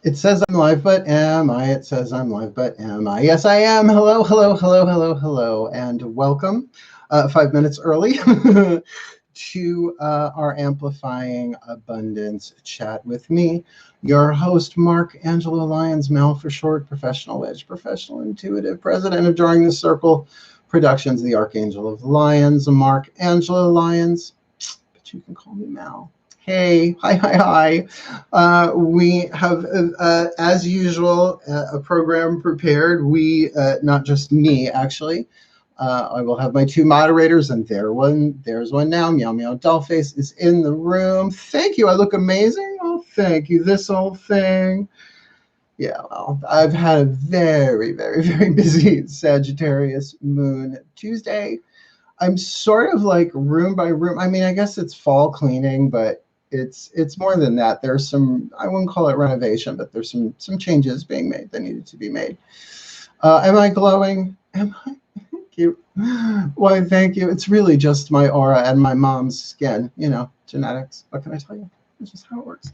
It says I'm live, but am I? It says I'm live, but am I? Yes, I am. Hello, hello, hello, hello, hello, and welcome 5 minutes early to our Amplifying Abundance chat with me, your host, Mark Angelo Lyons, Mel for short, professional wedge, professional intuitive, president of DrawingTheCircle Productions, the Archangel of Lyons, Mark Angelo Lyons, but you can call me Mel. Hey, hi. We have, as usual, a program prepared. Not just me, actually. I will have my two moderators, and there's one now. Meow Meow Dollface is in the room. Thank you. I look amazing. Oh, thank you. This whole thing. Yeah, well, I've had a very, very, very busy Sagittarius Moon Tuesday. I'm sort of like room by room. I mean, I guess it's fall cleaning, but it's more than that. There's some, I wouldn't call it renovation, but there's some changes being made that needed to be made. Am I glowing? Am I? Thank you. Why, thank you. It's really just my aura and my mom's skin, you know, genetics. What can I tell you? It's just how it works.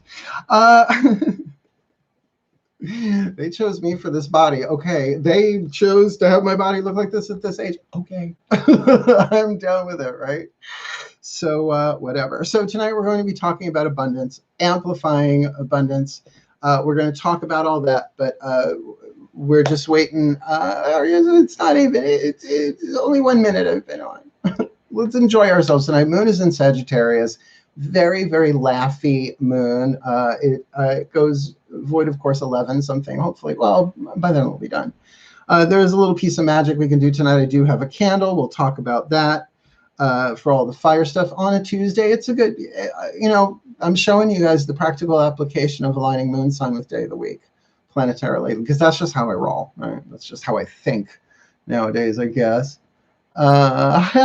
They chose me for this body. Okay. They chose to have my body look like this at this age. Okay. I'm down with it, right? So whatever. So tonight we're going to be talking about abundance, amplifying abundance. We're going to talk about all that, but we're just waiting. It's not even, it's only 1 minute I've been on. Let's enjoy ourselves tonight. Moon is in Sagittarius. Very, very laughy moon. It goes void, of course, 11 something. Hopefully, well, by then we'll be done. There's a little piece of magic we can do tonight. I do have a candle. We'll talk about that. For all the fire stuff on a Tuesday. It's a good, I'm showing you guys the practical application of aligning moon sign with day of the week planetarily, because that's just how I roll, right? That's just how I think nowadays, I guess. Hello,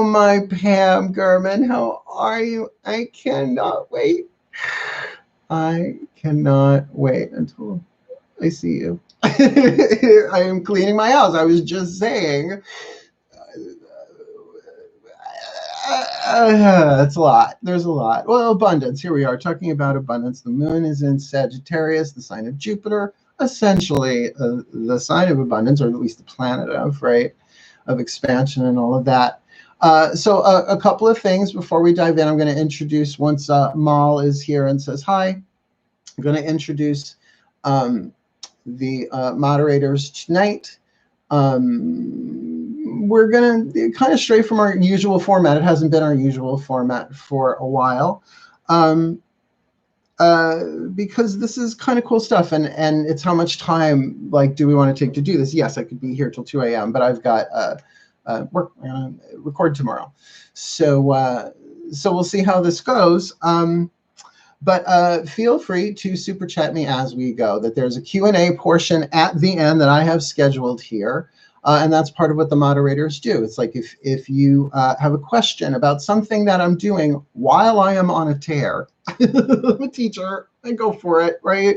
my Pam Gurman. How are you? I cannot wait. I cannot wait until I see you. I am cleaning my house. I was just saying. It's a lot. There's a lot. Well, abundance. Here we are talking about abundance. The moon is in Sagittarius, the sign of Jupiter, essentially the sign of abundance, or at least the planet of, right, of expansion and all of that. So a couple of things before we dive in. I'm going to introduce, once Mal is here and says hi, I'm going to introduce the moderators tonight. We're going to kind of stray from our usual format. It hasn't been our usual format for a while because this is kind of cool stuff. And it's how much time, like, do we want to take to do this? Yes, I could be here till 2 a.m., but I've got work, record tomorrow. So we'll see how this goes. But feel free to super chat me as we go. That there's a Q&A portion at the end that I have scheduled here. And that's part of what the moderators do. It's like if you have a question about something that I'm doing while I am on a tear, I'm a teacher, I go for it, right?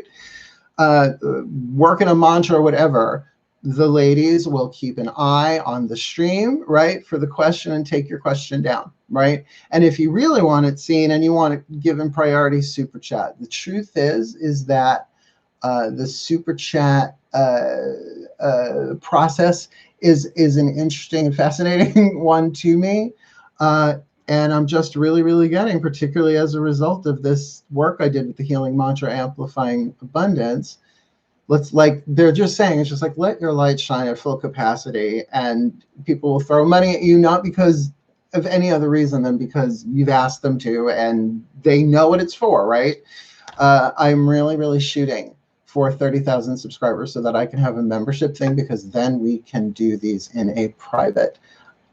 Working a mantra or whatever, the ladies will keep an eye on the stream, right, for the question and take your question down, right? And if you really want it seen and you want to give them priority, super chat. The truth is that the super chat process is an interesting and fascinating one to me. And I'm just really, really getting, particularly as a result of this work I did with the healing mantra, amplifying abundance. They're just saying, it's just like, let your light shine at full capacity, and people will throw money at you, not because of any other reason than because you've asked them to, and they know what it's for, right? I'm really, really shooting for 30,000 subscribers so that I can have a membership thing, because then we can do these in a private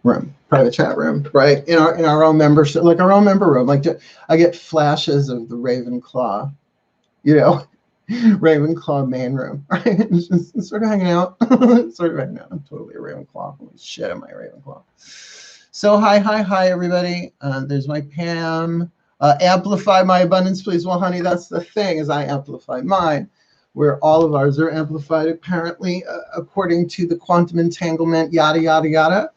room, private chat room, right? In our own membership, like our own member room. Like I get flashes of the Ravenclaw, Ravenclaw main room, right? It's just sort of hanging out, I'm totally a Ravenclaw. Holy shit, am I a Ravenclaw? So hi, everybody. There's my Pam. Amplify my abundance, please. Well, honey, that's the thing, is I amplify mine, where all of ours are amplified, apparently, according to the quantum entanglement, yada, yada, yada.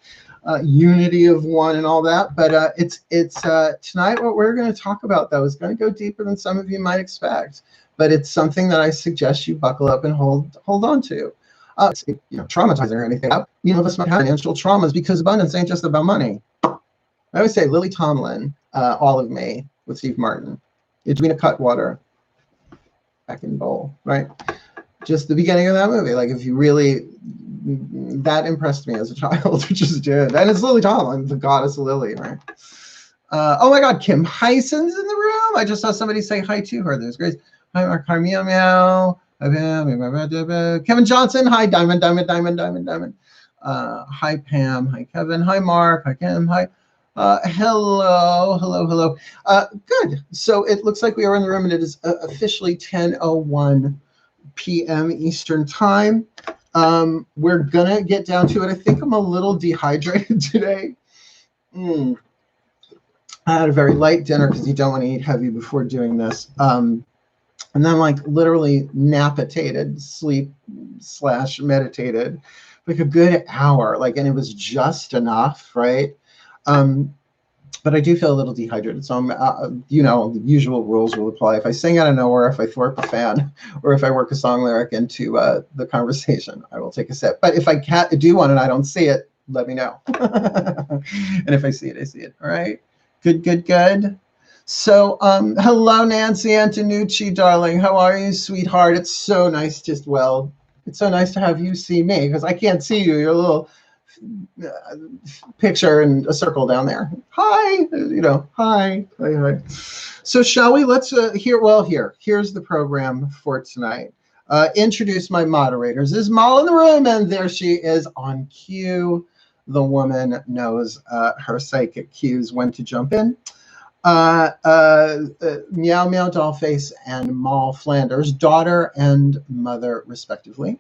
unity of one and all that. But it's tonight what we're going to talk about, though, is going to go deeper than some of you might expect. But it's something that I suggest you buckle up and hold on to. It's, traumatizing or anything. You know, of us might have financial traumas because abundance ain't just about money. I always say Lily Tomlin, All of Me with Steve Martin. Edwina Cutwater, back in bowl, right? Just the beginning of that movie. Like, if you really, that impressed me as a child, which is good. And it's Lily Tomlin, the goddess Lily, right? Oh my God, Kim Hyson's in the room. I just saw somebody say hi to her. There's Grace. Hi, Mark. Hi, Meow Meow. Kevin Johnson. Hi, Diamond. Hi, Pam. Hi, Kevin. Hi, Mark. Hi, Kim. Hi. Hello. Good. So it looks like we are in the room, and it is officially 10:01 p.m. Eastern Time. We're gonna get down to it. I think I'm a little dehydrated today. I had a very light dinner because you don't want to eat heavy before doing this. And then, like, literally napitated, sleep/meditated, like a good hour, like, and it was just enough, right? But I do feel a little dehydrated, so I'm, the usual rules will apply. If I sing out of nowhere, if I throw up a fan, or if I work a song lyric into the conversation, I will take a sip. But if I can't do one and I don't see it, let me know. And if I see it, I see it. All right. Good. So, hello, Nancy Antonucci, darling. How are you, sweetheart? It's so nice it's so nice to have you see me, because I can't see you. You're a little picture and a circle down there. Hi, hi. So shall we? Let's here's the program for tonight. Introduce my moderators. Is Mal in the room? And there she is on cue. The woman knows her psychic cues when to jump in. Meow Meow Dollface and Mal Flanders, daughter and mother respectively,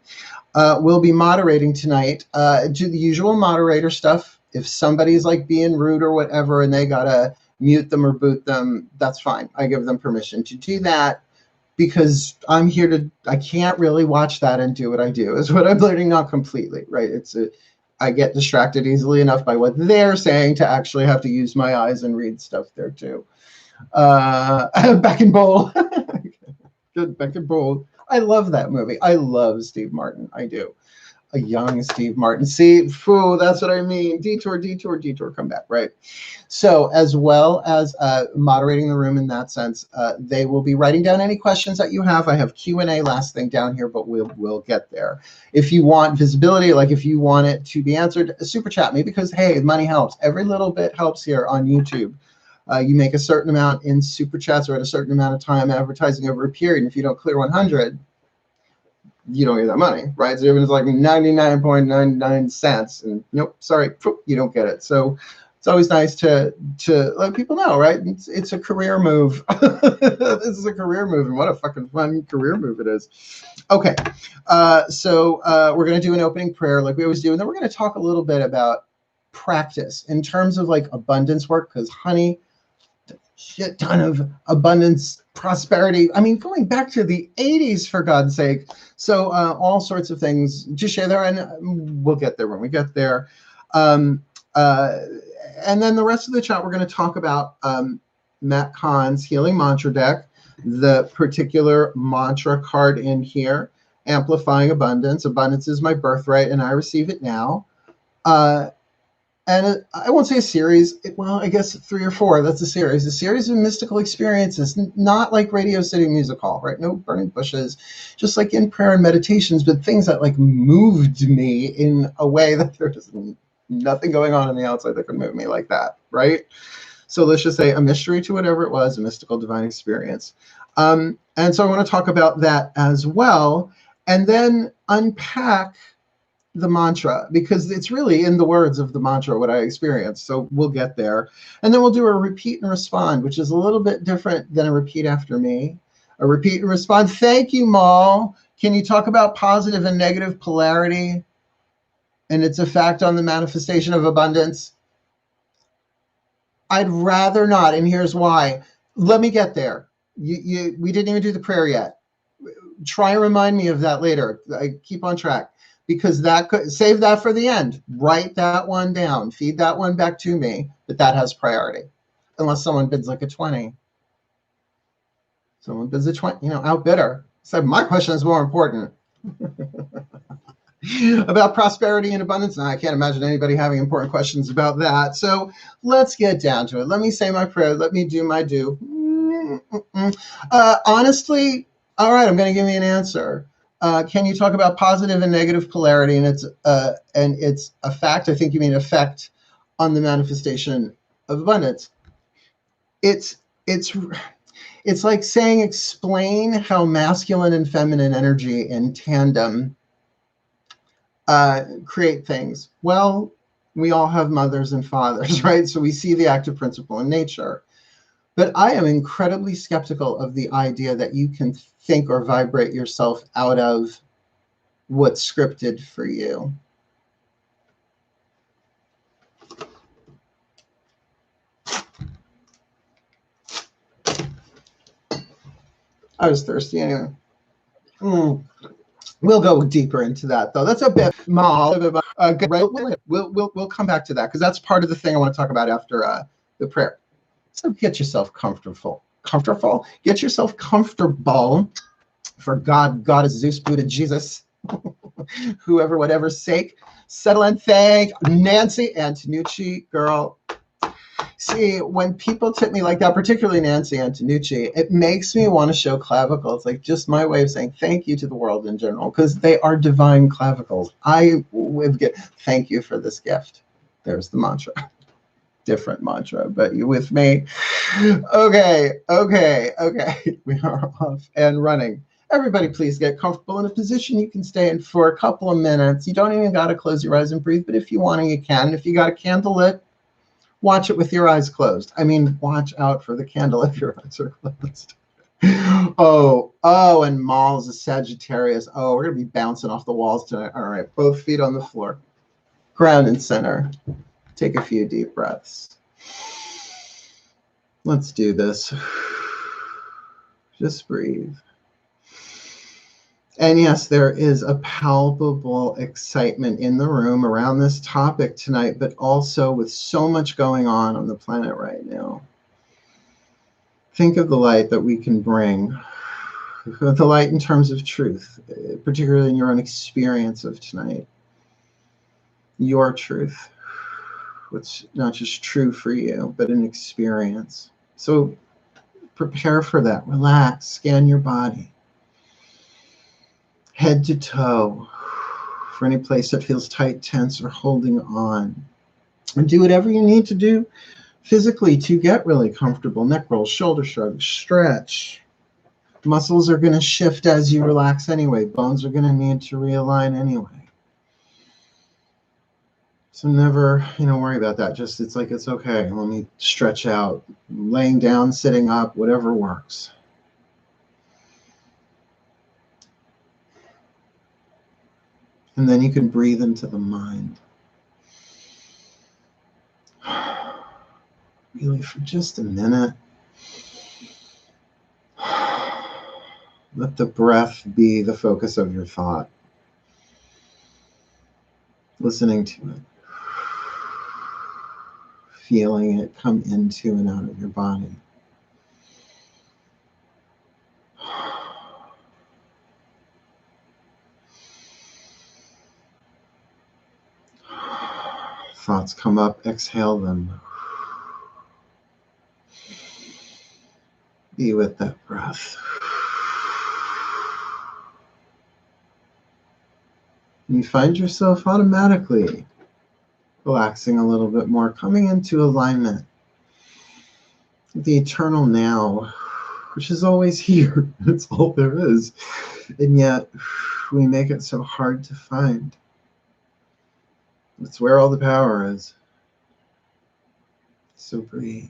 will be moderating tonight. Do the usual moderator stuff. If somebody's like being rude or whatever and they gotta mute them or boot them, that's fine. I give them permission to do that, because I'm here I can't really watch that and do what I do, is what I'm learning. Not completely, right? I get distracted easily enough by what they're saying to actually have to use my eyes and read stuff there too. Back in Bowl. Good, Back in Bowl. I love that movie. I love Steve Martin. I do. A young Steve Martin. See, that's what I mean. Detour, come back, right? So, as well as moderating the room in that sense, they will be writing down any questions that you have. I have Q&A last thing down here, but we'll get there. If you want visibility, like if you want it to be answered, super chat me, because, hey, money helps. Every little bit helps here on YouTube. You make a certain amount in super chats or at a certain amount of time advertising over a period. And if you don't clear 100, you don't get that money, right? So it's like 99.99 cents, and nope, sorry, you don't get it. So it's always nice to let people know, right? It's a career move. This is a career move, and what a fucking fun career move it is. Okay, so we're going to do an opening prayer like we always do, and then we're going to talk a little bit about practice in terms of like abundance work, because honey, shit ton of abundance, prosperity. I mean, going back to the 80s, for God's sake. So all sorts of things to share there, and we'll get there when we get there. And then the rest of the chat, we're going to talk about Matt Kahn's Healing Mantra deck, the particular mantra card in here, Amplifying Abundance. Abundance is my birthright, and I receive it now. And I won't say a series, well, I guess 3 or 4, that's a series of mystical experiences, not like Radio City Music Hall, right? No burning bushes, just like in prayer and meditations, but things that like moved me in a way that there was nothing going on the outside that could move me like that, right? So let's just say a mystery to whatever it was, a mystical divine experience. And so I want to talk about that as well, and then unpack the mantra, because it's really in the words of the mantra what I experienced. So we'll get there. And then we'll do a repeat and respond, which is a little bit different than a repeat after me. A repeat and respond. Thank you, Mal. Can you talk about positive and negative polarity and its effect on the manifestation of abundance? I'd rather not, and here's why. Let me get there. We didn't even do the prayer yet. Try and remind me of that later. I keep on track. because that could save that for the end. Write that one down. Feed that one back to me, but that has priority. Unless someone bids like a 20. Someone bids a 20, outbid her. So my question is more important. About prosperity and abundance. Now, I can't imagine anybody having important questions about that. So let's get down to it. Let me say my prayer. Let me do my do. Honestly, all right, I'm going to give you an answer. Can you talk about positive and negative polarity and its effect? I think you mean effect on the manifestation of abundance. It's like saying explain how masculine and feminine energy in tandem create things. Well, we all have mothers and fathers, right? So we see the active principle in nature. But I am incredibly skeptical of the idea that you can think or vibrate yourself out of what's scripted for you. I was thirsty anyway. We'll go deeper into that, though. That's a bit small. We'll come back to that because that's part of the thing I want to talk about after the prayer. So get yourself comfortable. Get yourself comfortable for God, Goddess, Zeus, Buddha, Jesus, whoever, whatever's sake. Settle and thank Nancy Antonucci, girl. See, when people tip me like that, particularly Nancy Antonucci, it makes me want to show clavicles. Like just my way of saying thank you to the world in general, because they are divine clavicles. I would get thank you for this gift. There's the mantra. Different mantra, but you with me? Okay. We are off and running. Everybody, please get comfortable in a position you can stay in for a couple of minutes. You don't even got to close your eyes and breathe, but if you want to, you can. If you got a candle lit, watch it with your eyes closed. I mean, watch out for the candle if your eyes are closed. Oh, and Mars is Sagittarius. Oh, we're going to be bouncing off the walls tonight. All right, both feet on the floor. Ground and center. Take a few deep breaths. Let's do this. Just breathe. And yes, there is a palpable excitement in the room around this topic tonight, but also with so much going on the planet right now. Think of the light that we can bring, the light in terms of truth, particularly in your own experience of tonight. Your truth. What's not just true for you, but an experience. So prepare for that. Relax. Scan your body. Head to toe, for any place that feels tight, tense, or holding on. And do whatever you need to do physically to get really comfortable. Neck rolls, shoulder shrugs, stretch. Muscles are going to shift as you relax anyway. Bones are going to need to realign anyway. So never, worry about that. Just, it's like, it's okay. Let me stretch out. Laying down, sitting up, whatever works. And then you can breathe into the mind. Really, for just a minute. Let the breath be the focus of your thought. Listening to it. Feeling it come into and out of your body. Thoughts come up, exhale them. Be with that breath. And you find yourself automatically relaxing a little bit more, coming into alignment with the eternal now, which is always here. That's all there is. And yet, we make it so hard to find. It's where all the power is. So breathe.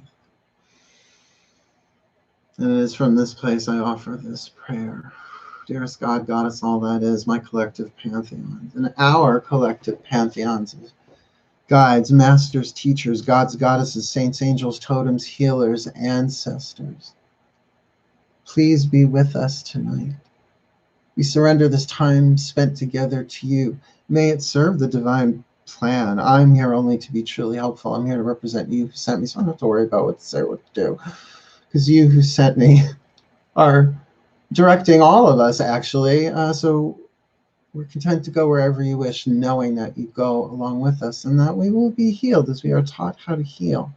And it is from this place I offer this prayer. Dearest God, Goddess, all that is, my collective pantheons, and our collective pantheons of guides, masters, teachers, gods, goddesses, saints, angels, totems, healers, ancestors. Please be with us tonight. We surrender this time spent together to you. May it serve the divine plan. I'm here only to be truly helpful. I'm here to represent you who sent me, so I don't have to worry about what to say or what to do. Because you who sent me are directing all of us, actually. So we're content to go wherever you wish, knowing that you go along with us and that we will be healed as we are taught how to heal.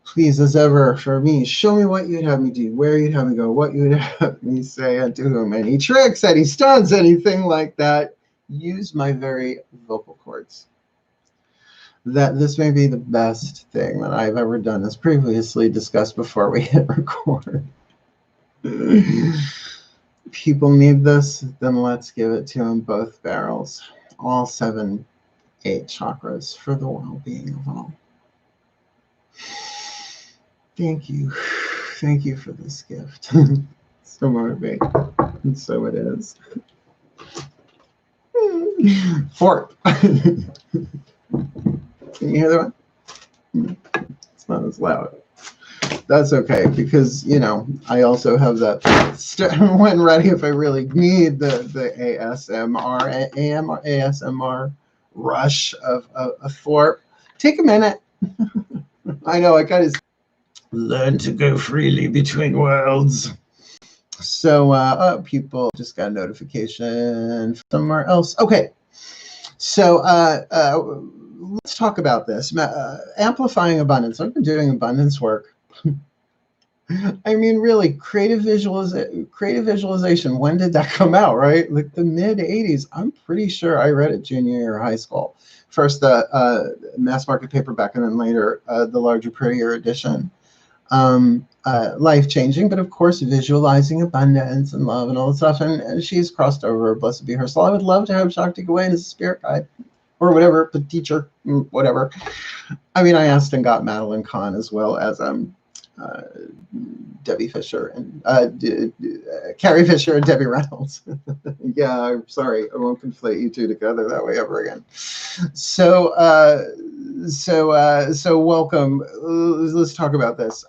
Please, as ever, for me, show me what you'd have me do, where you'd have me go, what you would have me say, and to whom. Any tricks, any stunts, anything like that. Use my very vocal cords. That this may be the best thing that I've ever done, as previously discussed before we hit record. People need this, then let's give it to them, both barrels. All 7, 8 chakras for the well-being of all. Thank you. Thank you for this gift. So motivating. And so it is. 4. Can you hear that one? It's not as loud. That's okay, because, you know, I also have that when ready if I really need the ASMR rush of Thorpe. Take a minute. I know, I got to learn to go freely between worlds. So people just got a notification somewhere else. Okay, so let's talk about this. Amplifying abundance. I've been doing abundance work. I mean, really, creative visualization. When did that come out, right? Like the mid-'80s. I'm pretty sure I read it junior year of high school. First the mass market paperback, and then later the larger, prettier edition. Life-changing, but of course visualizing abundance and love and all that stuff. And she's crossed over, blessed be her soul. I would love to have Shakti Gawain as a spirit guide or whatever, the teacher, whatever. I mean, I asked and got Madeline Kahn as well as Debbie Fisher and Carrie Fisher and Debbie Reynolds. Yeah, I'm sorry, I won't conflate you two together that way ever again. So welcome. Let's talk about this.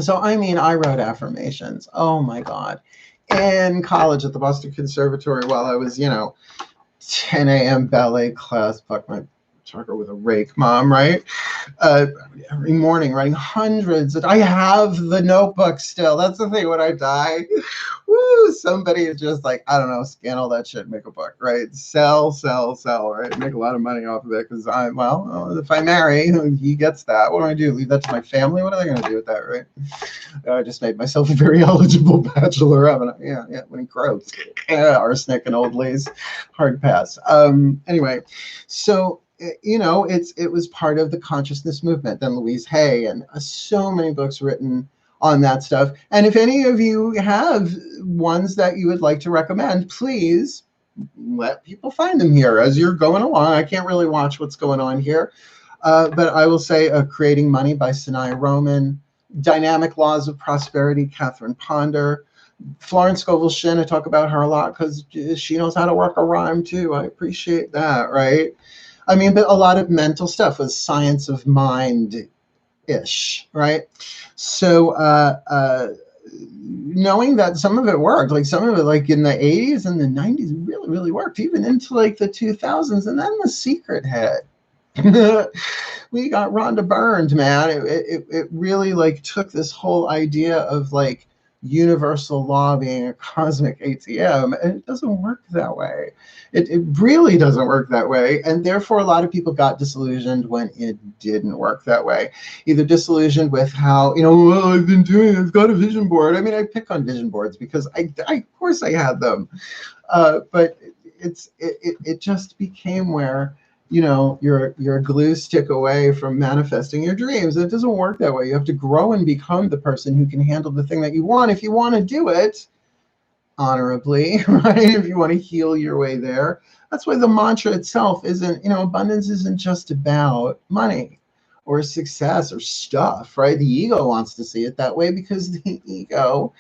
So I mean, I wrote affirmations. Oh my God, in college at the Boston Conservatory while I was, 10 a.m. ballet class. Fuck my chakra with a rake, mom, right? Every morning writing hundreds. I have the notebook still. That's the thing. When I die, woo, somebody is just like, I don't know, scan all that shit, make a book, right? Sell, right? Make a lot of money off of it because if I marry, he gets that. What do I do? Leave that to my family? What are they going to do with that, right? I just made myself a very eligible bachelor, haven't I? Yeah, when he grows. Arsenic and old lace, hard pass. Anyway, so it was part of the consciousness movement. Then Louise Hay and so many books written on that stuff. And if any of you have ones that you would like to recommend, please let people find them here as you're going along. I can't really watch what's going on here, but I will say Creating Money by Sanaya Roman, Dynamic Laws of Prosperity, Catherine Ponder, Florence Scovel-Shinn. I talk about her a lot because she knows how to work a rhyme too. I appreciate that, right? I mean, but a lot of mental stuff was Science of Mind-ish, right? So knowing that some of it worked, like some of it like in the 80s and the 90s really, really worked, even into like the 2000s. And then The Secret hit. We got Rhonda Byrne, man. It really like took this whole idea of like universal law being a cosmic ATM, and it doesn't work that way. It really doesn't work that way, and therefore a lot of people got disillusioned when it didn't work that way. Either disillusioned with how, I've been doing it, I've got a vision board. I mean, I pick on vision boards because I of course I had them, but it just became where you're a glue stick away from manifesting your dreams. It doesn't work that way. You have to grow and become the person who can handle the thing that you want. If you want to do it honorably, right? If you want to heal your way there. That's why the mantra itself isn't, abundance isn't just about money or success or stuff, right? The ego wants to see it that way because the ego,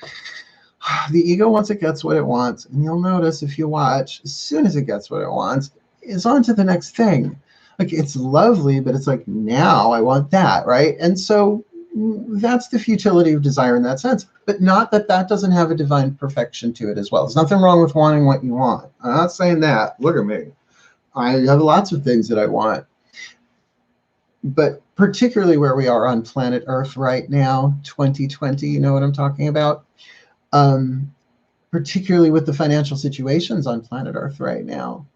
once it gets what it wants, and you'll notice if you watch, as soon as it gets what it wants, is on to the next thing. Like, it's lovely, but it's like, now I want that, right? And so that's the futility of desire in that sense, but not that that doesn't have a divine perfection to it as well. There's nothing wrong with wanting what you want. I'm not saying that. Look at me. I have lots of things that I want. But particularly where we are on planet Earth right now, 2020, you know what I'm talking about? Particularly with the financial situations on planet Earth right now.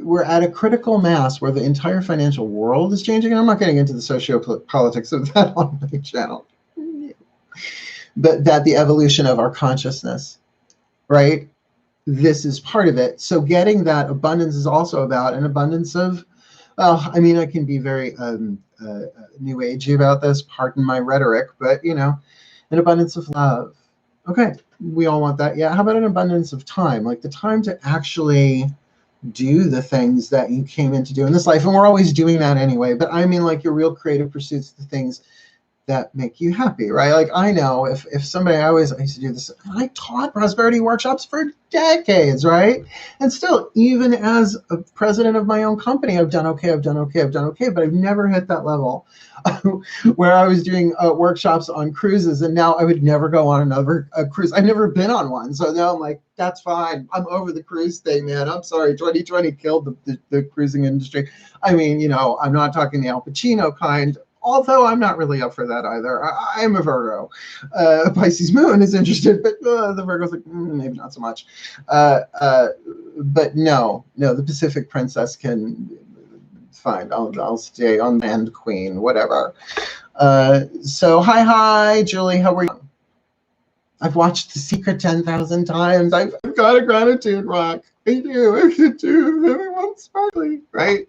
We're at a critical mass where the entire financial world is changing. And I'm not getting into the socio-politics of that on my channel. But that the evolution of our consciousness, right? This is part of it. So getting that abundance is also about an abundance of, well, I mean, I can be very new agey about this, pardon my rhetoric, but, you know, an abundance of love. Okay, we all want that. Yeah, how about an abundance of time? Like the time to actually do the things that you came in to do in this life. And we're always doing that anyway. But I mean, like your real creative pursuits, the things that make you happy, right? Like I know if somebody, I used to do this, I taught prosperity workshops for decades, right? And still, even as a president of my own company, I've done okay, but I've never hit that level where I was doing workshops on cruises, and now I would never go on another cruise. I've never been on one. So now I'm like, that's fine. I'm over the cruise thing, man. I'm sorry. 2020 killed the cruising industry. I mean, you know, I'm not talking the Al Pacino kind, although I'm not really up for that either. I am a Virgo. Pisces moon is interested, but the Virgo's like, maybe not so much. But no, the Pacific Princess can, fine, I'll stay on Land Queen, whatever. So hi, Julie, how are you? I've watched The Secret 10,000 times. I've got a gratitude rock. I do. Everyone's sparkly, right?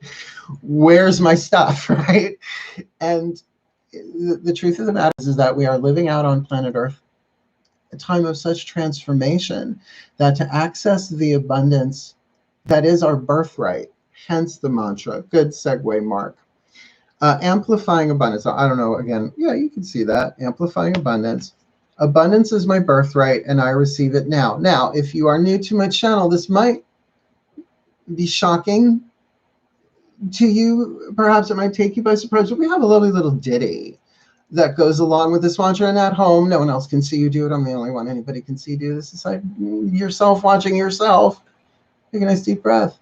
Where's my stuff, right? And the truth of the matter is that we are living out on planet Earth a time of such transformation that to access the abundance that is our birthright, hence the mantra. Good segue, Mark. Amplifying abundance. I don't know, again, yeah, you can see that. Amplifying abundance. Abundance is my birthright, and I receive it now. Now, if you are new to my channel, this might be shocking to you. Perhaps it might take you by surprise, but we have a lovely little ditty that goes along with this mantra. And at home, no one else can see you do it. I'm the only one anybody can see do this. It's like yourself watching yourself. Take a nice deep breath.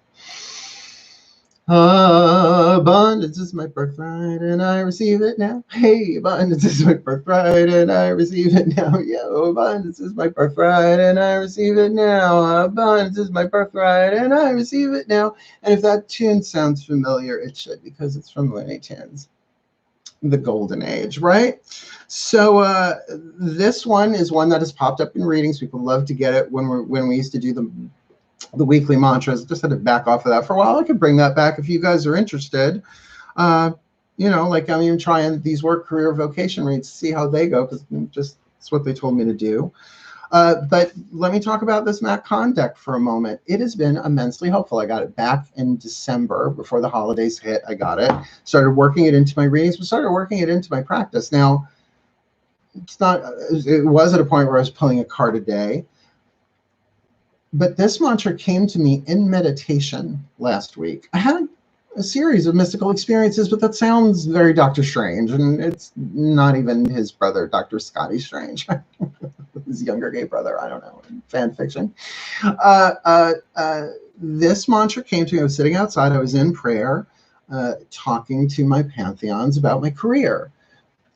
Abundance is my birthright, and I receive it now. Hey, abundance is my birthright, and I receive it now. Yo, abundance is my birthright, and I receive it now. Abundance is my birthright, and I receive it now. And if that tune sounds familiar, it should, because it's from Looney Tunes, the golden age, right? So this one is one that has popped up in readings. People love to get it when we used to do the weekly mantras. Just had to back off of that for a while. I could bring that back if you guys are interested. You know, like I'm even trying these work, career, vocation reads to see how they go, because just it's what they told me to do. But let me talk about this Matt Kahn deck for a moment. It has been immensely helpful. I got it back in December before the holidays hit. I got it, started working it into my readings, but started working it into my practice. Now, it was at a point where I was pulling a card a day. But this mantra came to me in meditation last week. I had a series of mystical experiences, but that sounds very Dr. Strange, and it's not even his brother, Dr. Scotty Strange, his younger gay brother, I don't know, fan fiction. This mantra came to me. I was sitting outside. I was in prayer, talking to my pantheons about my career,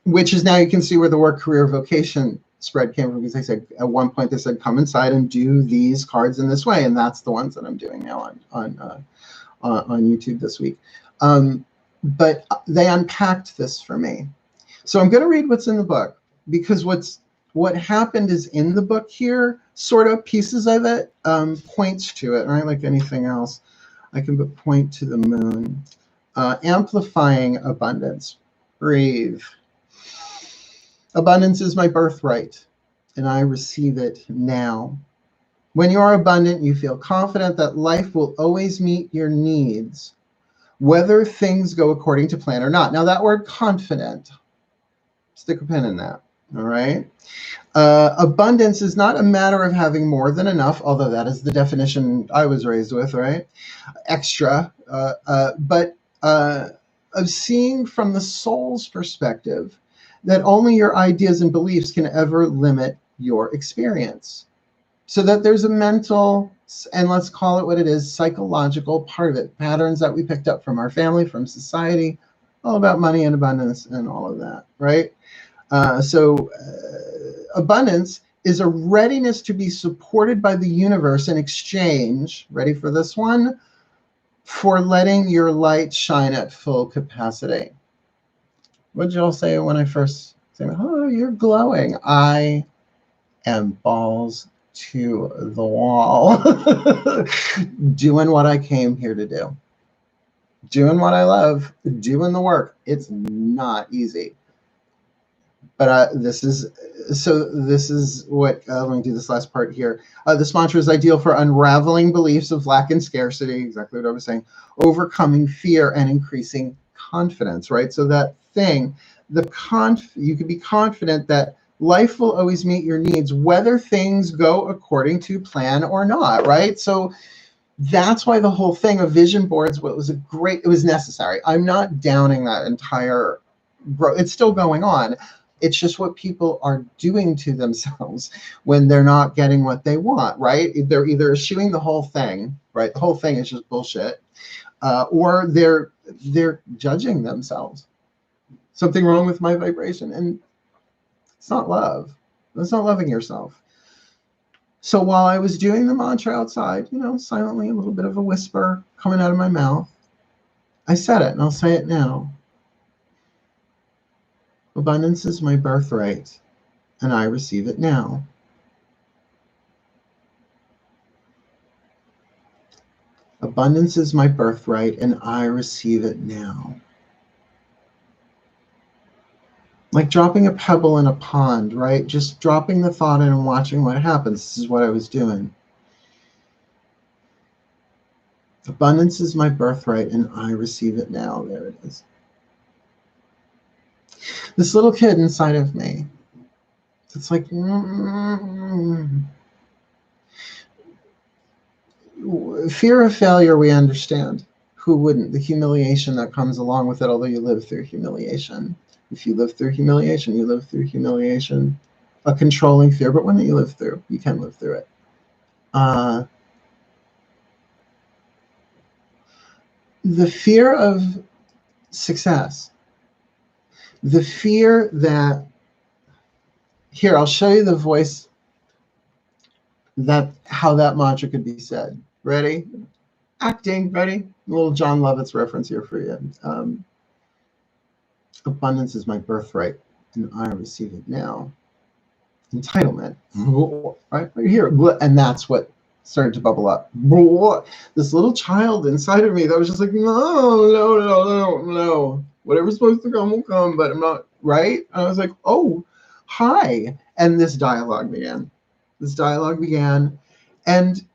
which is, now you can see where the work, career, vocation spread came from, because they said at one point, they said, come inside and do these cards in this way. And that's the ones that I'm doing now on YouTube this week. But they unpacked this for me. So I'm going to read what's in the book, because what happened is in the book here, sort of pieces of it points to it, right? Like anything else, I can point to the moon. Amplifying abundance. Breathe. Abundance is my birthright, and I receive it now. When you are abundant, you feel confident that life will always meet your needs, whether things go according to plan or not. Now, that word confident, stick a pin in that, all right? Abundance is not a matter of having more than enough, although that is the definition I was raised with, right? Extra, but of seeing from the soul's perspective that only your ideas and beliefs can ever limit your experience. So that there's a mental, and let's call it what it is, psychological part of it, patterns that we picked up from our family, from society, all about money and abundance and all of that, right? Abundance is a readiness to be supported by the universe in exchange, ready for this one, for letting your light shine at full capacity. What did y'all say when I first said, oh, you're glowing? I am balls to the wall, doing what I came here to do, doing what I love, doing the work. It's not easy, but this is what, let me do this last part here. This mantra is ideal for unraveling beliefs of lack and scarcity, exactly what I was saying, overcoming fear and increasing confidence, right? So that thing, you can be confident that life will always meet your needs, whether things go according to plan or not, right? So that's why the whole thing of vision boards, it was necessary. I'm not downing that entire growth. It's still going on. It's just what people are doing to themselves when they're not getting what they want, right? They're either eschewing the whole thing, right? The whole thing is just bullshit, or they're judging themselves. Something wrong with my vibration, and it's not love. It's not loving yourself. So while I was doing the mantra outside, silently, a little bit of a whisper coming out of my mouth, I said it, and I'll say it now. Abundance is my birthright, and I receive it now. Abundance is my birthright, and I receive it now. Like dropping a pebble in a pond, right? Just dropping the thought in and watching what happens. This is what I was doing. Abundance is my birthright, and I receive it now. There it is. This little kid inside of me, it's like, fear of failure, we understand. Who wouldn't? The humiliation that comes along with it, although you live through humiliation. If you live through humiliation, you live through humiliation. A controlling fear, but one that you live through. You can live through it. The fear of success. The fear that, here, I'll show you the voice, how that mantra could be said. Ready? Acting, ready? A little John Lovitz reference here for you. Abundance is my birthright, and I receive it now. Entitlement, right here, and that's what started to bubble up. This little child inside of me that was just like, no. Whatever's supposed to come will come, but I'm not, right? And I was like, oh, hi. And this dialogue began. And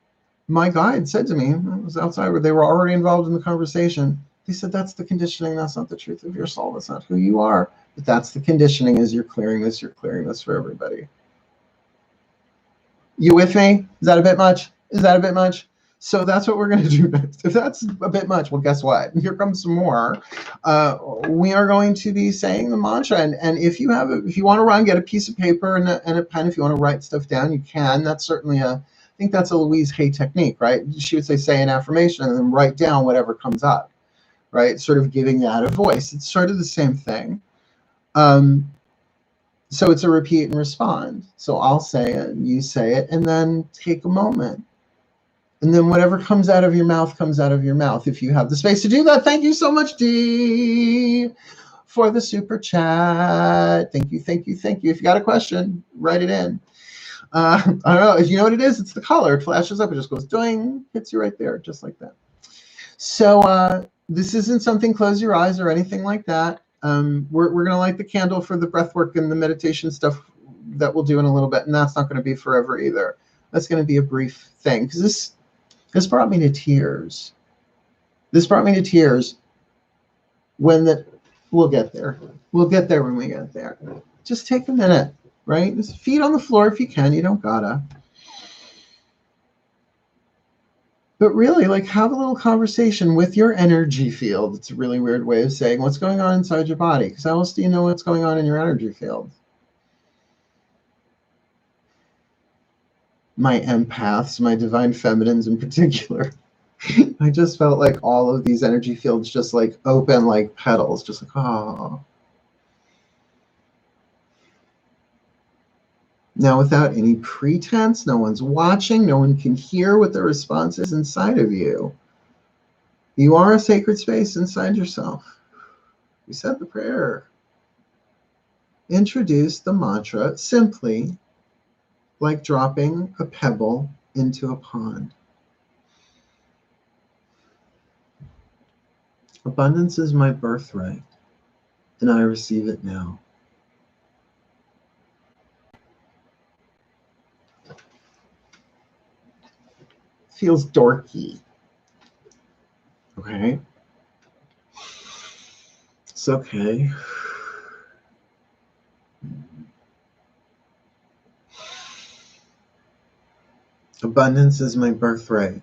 my guide said to me, I was outside where they were already involved in the conversation. He said, that's the conditioning. That's not the truth of your soul. That's not who you are. But that's the conditioning. As you're clearing this for everybody. You with me? Is that a bit much? So that's what we're going to do next. If that's a bit much, well, guess what? Here comes some more. We are going to be saying the mantra. And if you want to run, get a piece of paper and a pen. If you want to write stuff down, you can. That's certainly I think that's a Louise Hay technique, right? She would say an affirmation and then write down whatever comes up, right? Sort of giving that a voice. It's sort of the same thing. So it's a repeat and respond. So I'll say it, you say it, and then take a moment. And then whatever comes out of your mouth comes out of your mouth. If you have the space to do that, thank you so much, Dee, for the super chat. Thank you. If you got a question, write it in. I don't know. If you know what it is, it's the color. It flashes up. It just goes doing, hits you right there, just like that. So this isn't something close your eyes or anything like that. We're going to light the candle for the breath work and the meditation stuff that we'll do in a little bit. And that's not going to be forever either. That's going to be a brief thing. Because this brought me to tears. We'll get there. We'll get there when we get there. Just take a minute, right? Just feet on the floor if you can. You don't gotta. But really, like, have a little conversation with your energy field. It's a really weird way of saying what's going on inside your body, because how else do you know what's going on in your energy field? My empaths, my divine feminines in particular, I just felt like all of these energy fields just like open like petals, just like, oh. Now, without any pretense, no one's watching, no one can hear what the response is inside of you. You are a sacred space inside yourself. You said the prayer. Introduce the mantra simply like dropping a pebble into a pond. Abundance is my birthright, and I receive it now. Feels dorky. Okay? It's okay. Abundance is my birthright,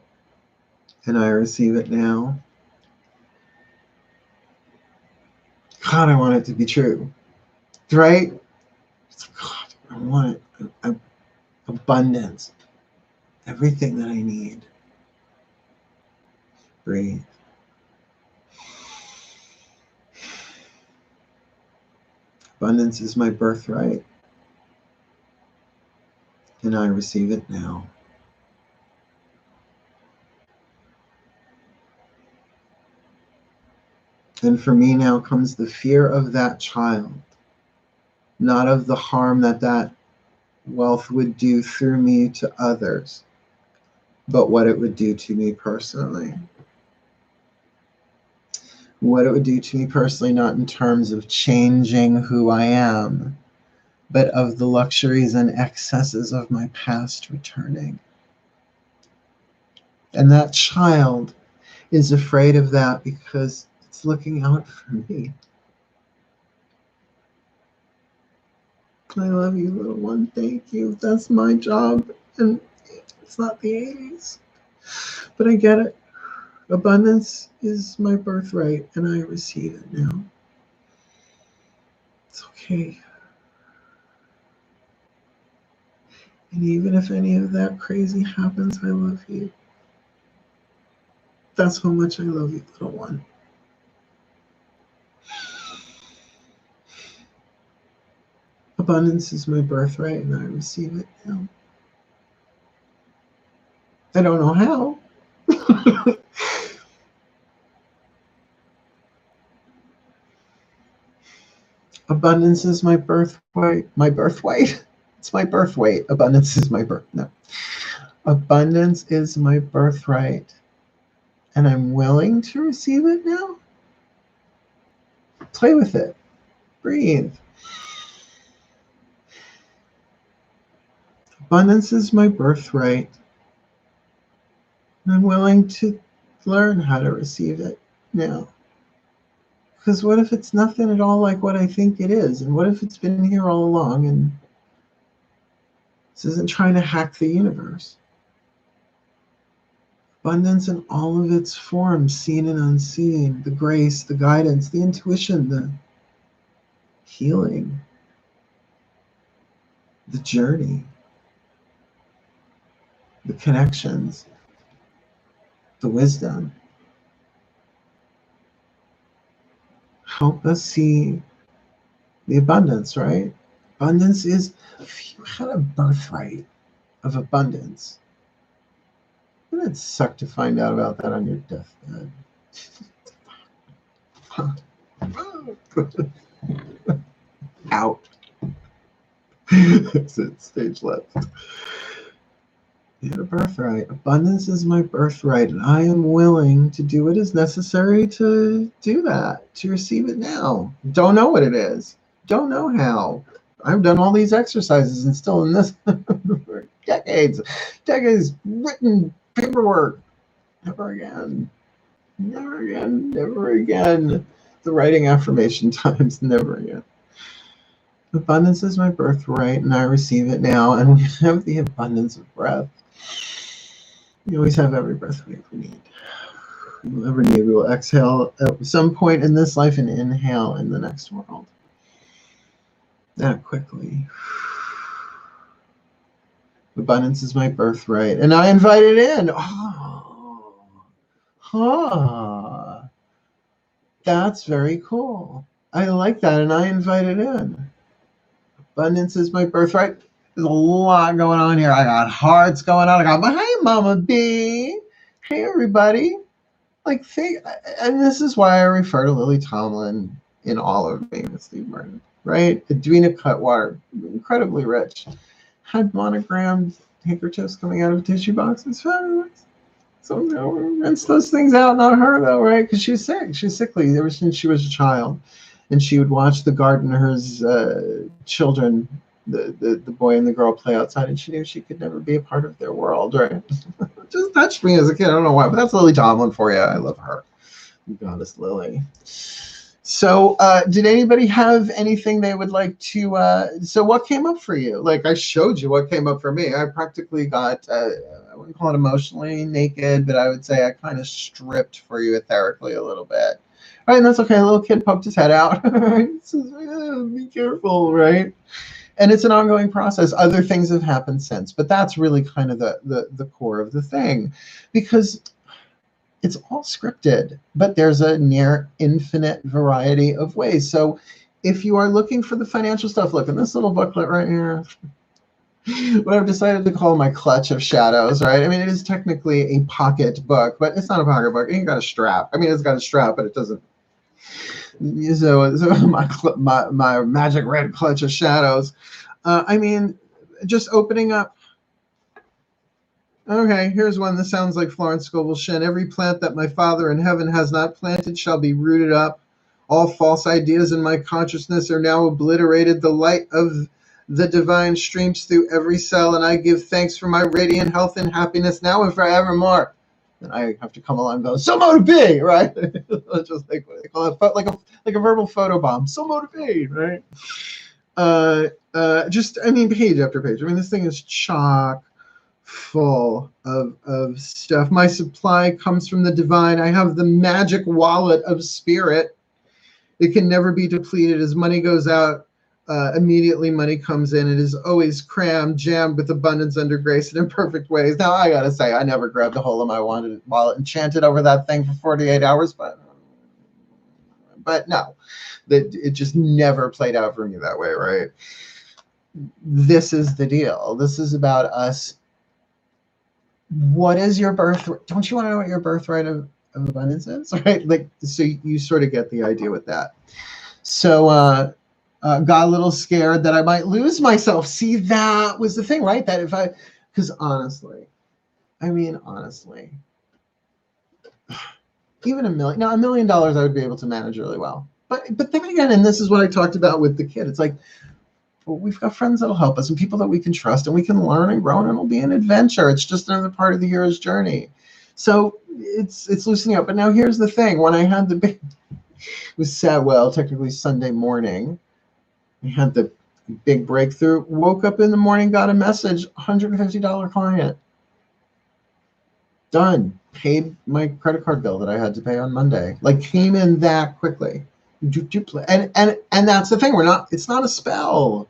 and I receive it now. God, I want it to be true. Right? God, I want it. Abundance. Everything that I need. Breathe. Abundance is my birthright, and I receive it now. And for me now comes the fear of that child, not of the harm that that wealth would do through me to others, but what it would do to me personally. What it would do to me personally, not in terms of changing who I am, but of the luxuries and excesses of my past returning. And that child is afraid of that because it's looking out for me. I love you, little one. Thank you. That's my job. And it's not the 80s. But I get it. Abundance is my birthright, and I receive it now. It's okay. And even if any of that crazy happens, I love you. That's how much I love you, little one. Abundance is my birthright, and I receive it now. I don't know how. Abundance is my birthright. My birthright? It's my birthright. Abundance is my birth. No. Abundance is my birthright, and I'm willing to receive it now. Play with it. Breathe. Abundance is my birthright, and I'm willing to learn how to receive it now. Because what if it's nothing at all like what I think it is? And what if it's been here all along and this isn't trying to hack the universe? Abundance in all of its forms, seen and unseen, the grace, the guidance, the intuition, the healing, the journey, the connections, the wisdom. Help us see the abundance, right? Abundance is, if you had a birthright of abundance, wouldn't it suck to find out about that on your deathbed? Out. Exit stage left. You had a birthright. Abundance is my birthright, and I am willing to do what is necessary to do that, to receive it now. Don't know what it is. Don't know how. I've done all these exercises and still in this for decades written paperwork. Never again. Never again. Never again. The writing affirmation times, never again. Abundance is my birthright, and I receive it now. And we have the abundance of breath. You always have every breath we ever need. We'll ever need. We will exhale at some point in this life and inhale in the next world. That quickly. Abundance is my birthright, and I invite it in. Oh, huh. That's very cool. I like that, and I invite it in. Abundance is my birthright. There's a lot going on here. I got hearts going on. I got my, hey, Mama B. Hey, everybody. Like, and this is why I refer to Lily Tomlin in all of me with Steve Martin, right? Edwina Cutwater, incredibly rich, had monogrammed handkerchiefs coming out of tissue boxes. So, rinse those things out. Not her, though, right? Because she's sick. She's sickly ever since she was a child. And she would watch the gardener's children, the boy and the girl, play outside, and she knew she could never be a part of their world, right? It just touched me as a kid. I don't know why, but that's Lily Tomlin for you. I love her. Goddess Lily. So did anybody have anything they would like to, so what came up for you? Like, I showed you what came up for me. I practically got, I wouldn't call it emotionally naked, but I would say I kind of stripped for you etherically a little bit. All right, and that's okay. A little kid poked his head out. Be careful, right? And it's an ongoing process. Other things have happened since, but that's really kind of the core of the thing, because it's all scripted, but there's a near infinite variety of ways. So if you are looking for the financial stuff, look in this little booklet right here, what I've decided to call my clutch of shadows, right? I mean, it is technically a pocket book, but it's not a pocket book. It ain't got a strap. I mean, it's got a strap, but it doesn't. So my magic red clutch of shadows. I mean, just opening up. Okay, here's one. This sounds like Florence Scovel Shinn. Every plant that my Father in heaven has not planted shall be rooted up. All false ideas in my consciousness are now obliterated. The light of the divine streams through every cell, and I give thanks for my radiant health and happiness now and forevermore. And I have to come along and go, so motivate, right? Just like what they call it, like a verbal photobomb. So motivate, right? Just, I mean, page after page. I mean, this thing is chock full of stuff. My supply comes from the divine. I have the magic wallet of spirit. It can never be depleted. As money goes out, immediately money comes in. It is always crammed, jammed with abundance under grace and in perfect ways. Now, I gotta say, I never grabbed a hold of my wallet and chanted over that thing for 48 hours, but no, it just never played out for me that way, right? This is the deal. This is about us. What is your birthright? Don't you want to know what your birthright of abundance is, right? Like, so you sort of get the idea with that. So got a little scared that I might lose myself. See, that was the thing, right? That if because honestly, I mean, honestly, even $1 million I would be able to manage really well. But then again, and this is what I talked about with the kid, it's like, well, we've got friends that'll help us and people that we can trust, and we can learn and grow, and it'll be an adventure. It's just another part of the hero's journey. So it's loosening up. But now here's the thing. When I had the big, it was sad, well, technically Sunday morning, I had the big breakthrough, woke up in the morning, got a message, $150 client. Done. Paid my credit card bill that I had to pay on Monday. Like, came in that quickly. And that's the thing. It's not a spell.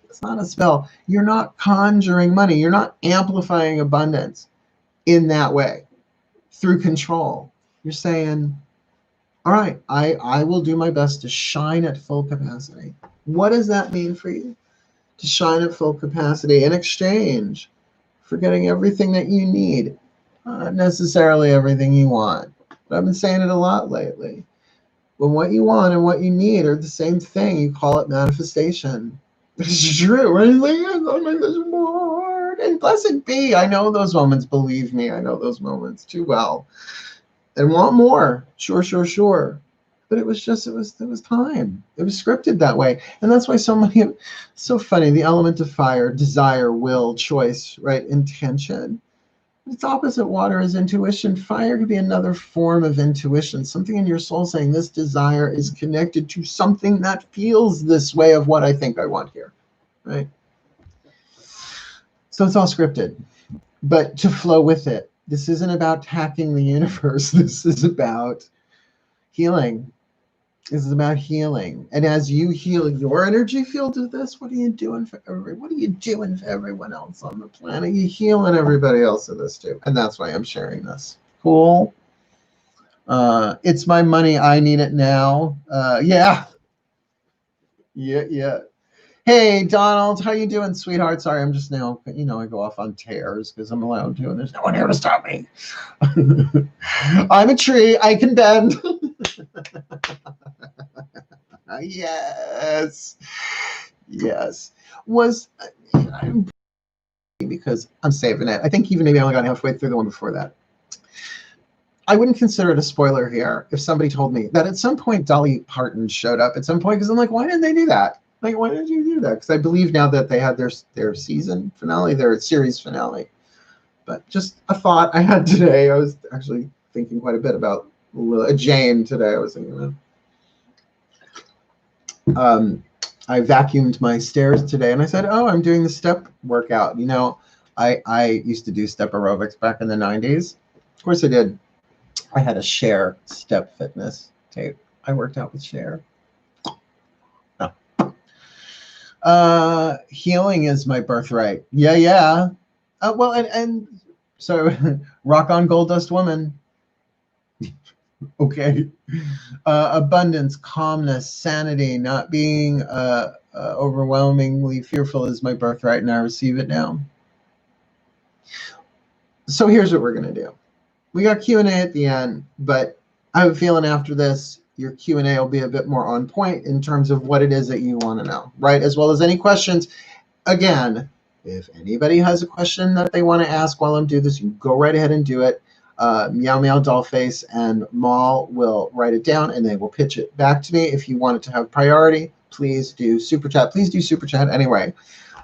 It's not a spell. You're not conjuring money. You're not amplifying abundance in that way through control. You're saying, all right, I will do my best to shine at full capacity. What does that mean for you? To shine at full capacity in exchange for getting everything that you need. Not necessarily everything you want. But I've been saying it a lot lately. When what you want and what you need are the same thing, you call it manifestation. It's true, right? Like, oh my gosh, Lord. And blessed be. I know those moments. Believe me, I know those moments too well. And want more. Sure. But it was time. It was scripted that way. And that's why so funny, the element of fire, desire, will, choice, right? Intention. Its opposite, water, is intuition. Fire could be another form of intuition, something in your soul saying this desire is connected to something that feels this way of what I think I want here, right? So it's all scripted. but to flow with it. This isn't about hacking the universe. This is about healing. This is about healing. And as you heal your energy field of this, what are you doing for everyone else on the planet? You're healing everybody else in this too. And that's why I'm sharing this. Cool. It's my money. I need it now. Yeah. Hey, Donald, how you doing, sweetheart? Sorry, I'm just now, I go off on tears because I'm allowed to, and there's no one here to stop me. I'm a tree. I can bend. Yes. Because I'm saving it. I think even maybe I only got halfway through the one before that. I wouldn't consider it a spoiler here if somebody told me that at some point Dolly Parton showed up at some point, because I'm like, why didn't they do that? Like, why did you do that? Because I believe now that they had their season finale, their series finale. But just a thought I had today. I was actually thinking quite a bit about Jane today. I was thinking I vacuumed my stairs today, and I said, oh, I'm doing the step workout. I used to do step aerobics back in the 90s. Of course I did. I had a Cher Step Fitness tape. I worked out with Cher. Healing is my birthright. Yeah. Well, and so rock on Gold Dust Woman. Okay. Abundance, calmness, sanity, not being overwhelmingly fearful is my birthright, and I receive it now. So here's what we're going to do. We got Q&A at the end, but I have a feeling after this, your Q&A will be a bit more on point in terms of what it is that you want to know, right? As well as any questions. Again, if anybody has a question that they want to ask while I'm doing this, you go right ahead and do it. Meow Meow Dollface and Maul will write it down, and they will pitch it back to me. If you want it to have priority, please do Super Chat. Please do Super Chat anyway.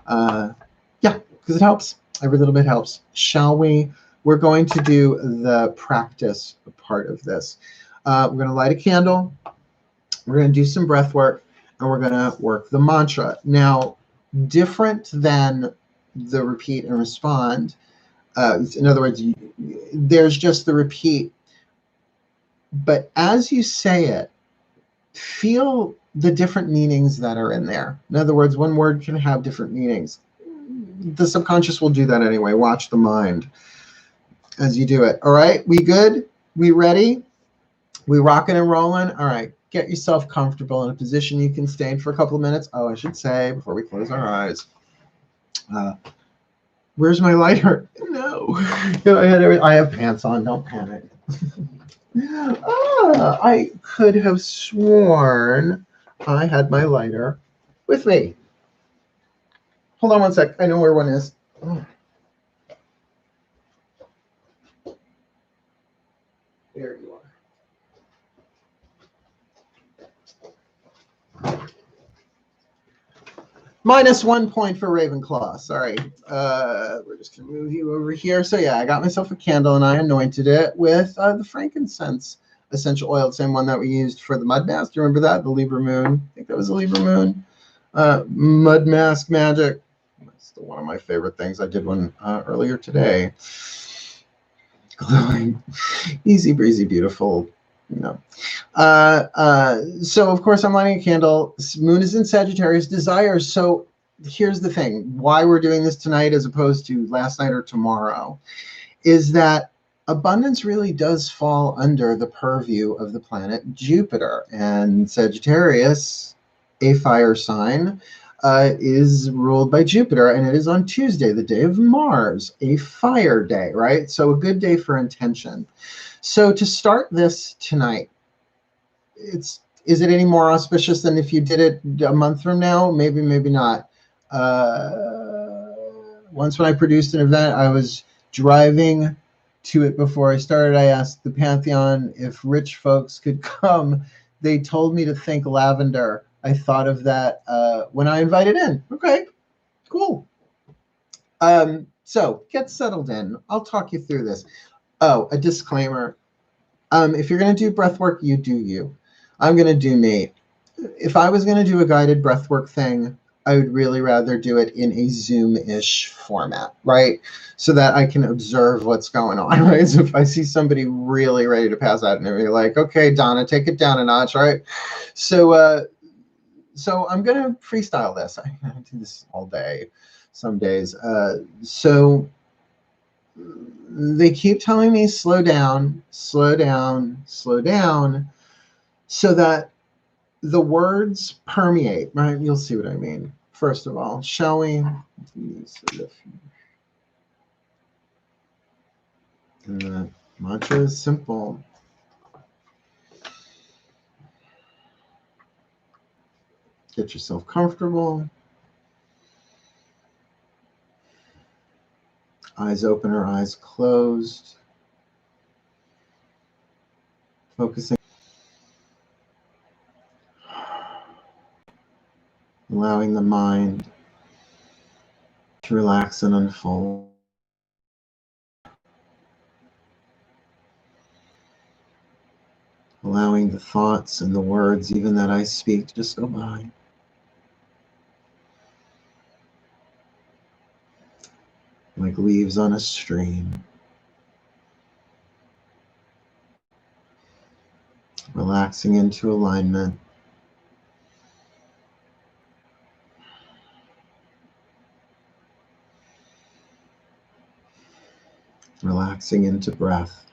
Yeah, because it helps. Every little bit helps. Shall we? We're going to do the practice part of this. We're going to light a candle. We're going to do some breath work, and we're going to work the mantra. Now, different than the repeat and respond, in other words, there's just the repeat. But as you say it, feel the different meanings that are in there. In other words, one word can have different meanings. The subconscious will do that anyway. Watch the mind as you do it. All right, we good? We ready? We rocking and rolling? All right, get yourself comfortable in a position you can stay in for a couple of minutes. Oh, I should say, before we close our eyes, where's my lighter? No. I have pants on, don't panic. I could have sworn I had my lighter with me. Hold on one sec, I know where one is. Oh. There you are. -1 point for Ravenclaw. Sorry. We're just going to move you over here. So yeah, I got myself a candle and I anointed it with the frankincense essential oil, the same one that we used for the mud mask. Do you remember that? The Libra moon. I think that was the Libra moon. Mud mask magic. That's still one of my favorite things. I did one earlier today. Glowing, easy breezy, beautiful. So of course I'm lighting a candle. Moon is in Sagittarius, desires. So here's the thing, why we're doing this tonight as opposed to last night or tomorrow, is that abundance really does fall under the purview of the planet Jupiter, and Sagittarius, a fire sign, is ruled by Jupiter, and it is on Tuesday, the day of Mars, a fire day, right? So a good day for intention. So to start this tonight, is it any more auspicious than if you did it a month from now? Maybe, maybe not. Once when I produced an event, I was driving to it before I started. I asked the Pantheon if rich folks could come. They told me to think lavender. I thought of that when I invited in. Okay, cool. So get settled in. I'll talk you through this. Oh, a disclaimer. If you're going to do breath work, you do you. I'm going to do me. If I was going to do a guided breath work thing, I would really rather do it in a Zoom-ish format, right? So that I can observe what's going on, right? So if I see somebody really ready to pass out and be like, okay, Donna, take it down a notch, right? So, so I'm going to freestyle this. I do this all day, some days. So they keep telling me, slow down, slow down, slow down, so that the words permeate, right? You'll see what I mean. First of all, shall we? And the mantra is simple. Get yourself comfortable. Eyes open or eyes closed. Focusing. Allowing the mind to relax and unfold. Allowing the thoughts and the words, even that I speak, to just go by. Like leaves on a stream. Relaxing into alignment. Relaxing into breath.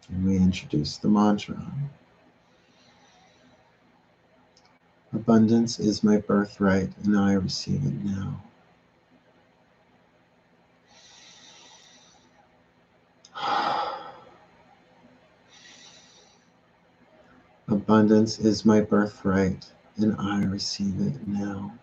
And we introduce the mantra. Abundance is my birthright, and I receive it now. Abundance is my birthright, and I receive it now.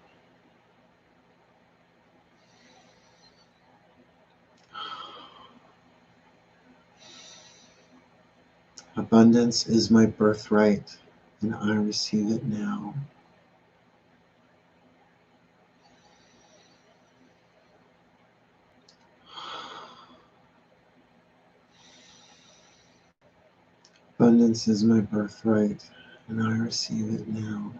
Abundance is my birthright, and I receive it now. Abundance is my birthright, and I receive it now.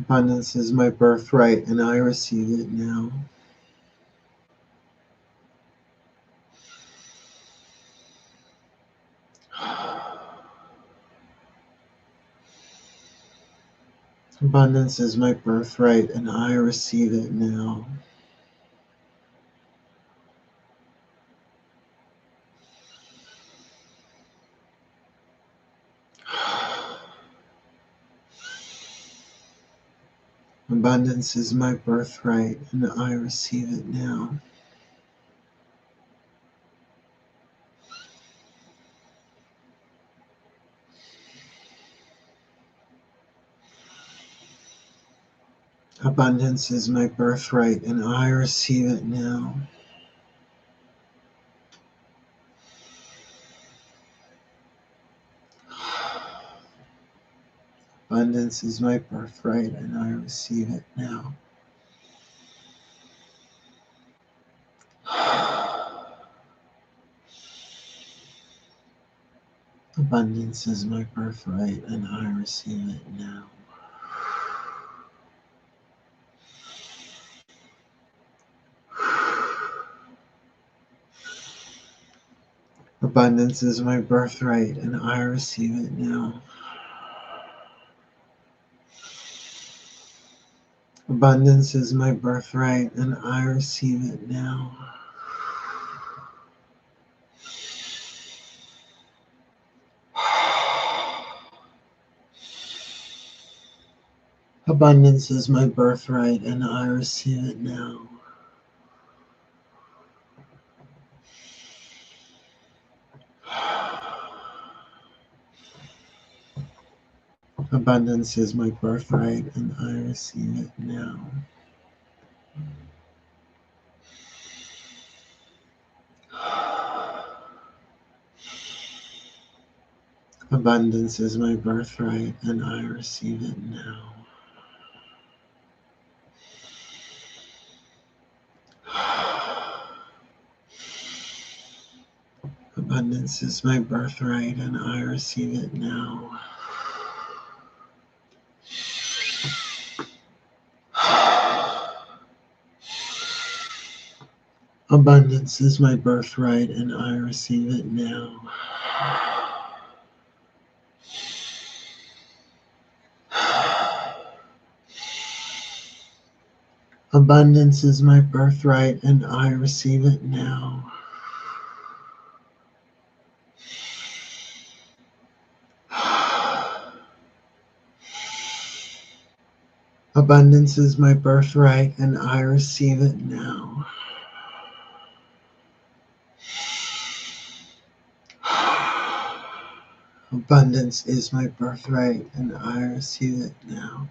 Abundance is my birthright, and I receive it now. Abundance is my birthright, and I receive it now. Abundance is my birthright, and I receive it now. Abundance is my birthright, and I receive it now. Abundance is my birthright, and I receive it now. Abundance is my birthright, and I receive it now. Abundance is my birthright, and I receive it now. Abundance is my birthright, and I receive it now. Abundance is my birthright, and I receive it now. Abundance is my birthright, and I receive it now. Abundance is my birthright, and I receive it now. Abundance is my birthright, and I receive it now. Abundance is my birthright, and I receive it now. Abundance is my birthright, and I receive it now. Abundance is my birthright, and I receive it now. Abundance is my birthright, and I receive it now.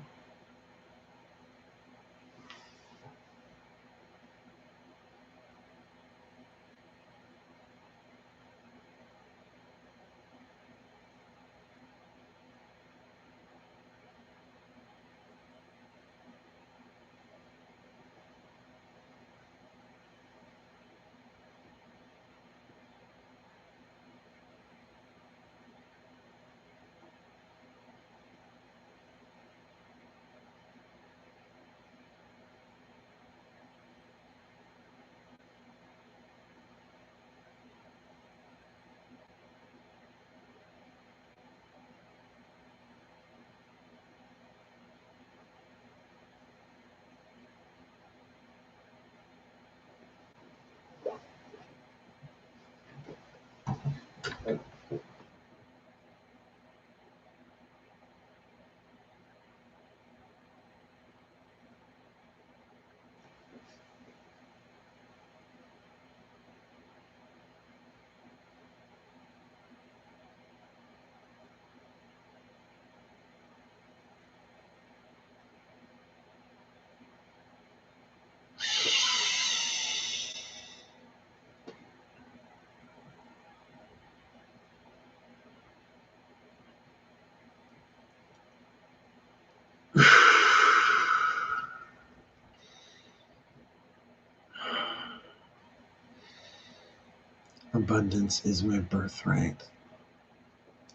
Abundance is my birthright,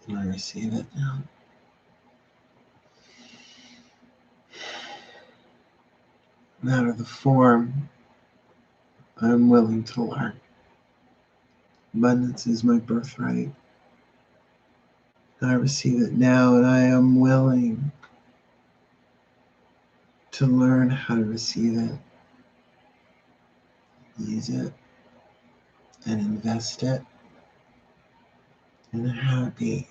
and I receive it now. No matter the form, I am willing to learn. Abundance is my birthright. I receive it now, and I am willing to learn how to receive it, use it, and invest it in happy,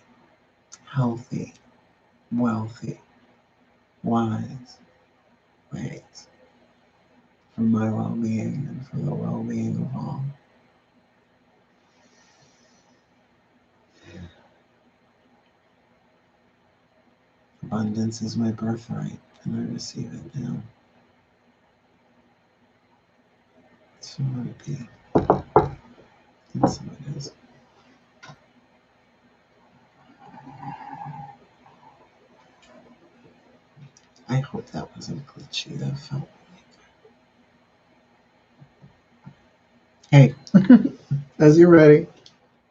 healthy, wealthy, wise ways for my well-being and for the well-being of all. Abundance is my birthright, and I receive it now. So let it be. And so it is. I hope that wasn't glitchy. That felt really good. Hey, as you're ready,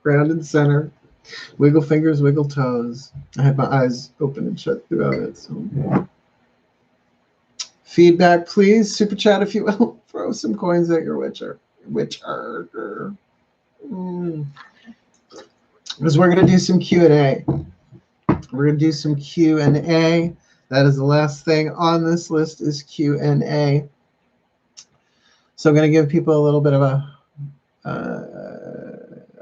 ground and center, wiggle fingers, wiggle toes. I had my eyes open and shut throughout it. So feedback, please. Super chat, if you will. Throw some coins at your witcher. Because we're going to do some Q&A. We're going to do some Q&A. That is the last thing on this list is Q&A. So I'm going to give people a little bit of a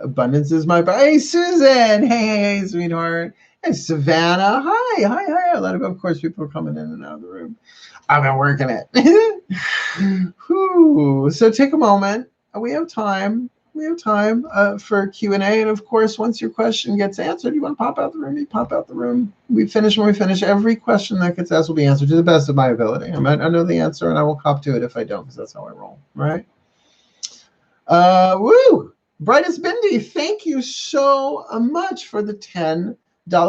abundance is my hey Susan, hey sweetheart, hey Savannah, hi. A lot of course people are coming in and out of the room. I've been working it. So take a moment. We have time. For Q&A, and of course, once your question gets answered, you want to pop out the room. You pop out the room. We finish when we finish. Every question that gets asked will be answered to the best of my ability. I know the answer, and I will cop to it if I don't, because that's how I roll. Right? Woo! Brightest Bindi, thank you so much for the $10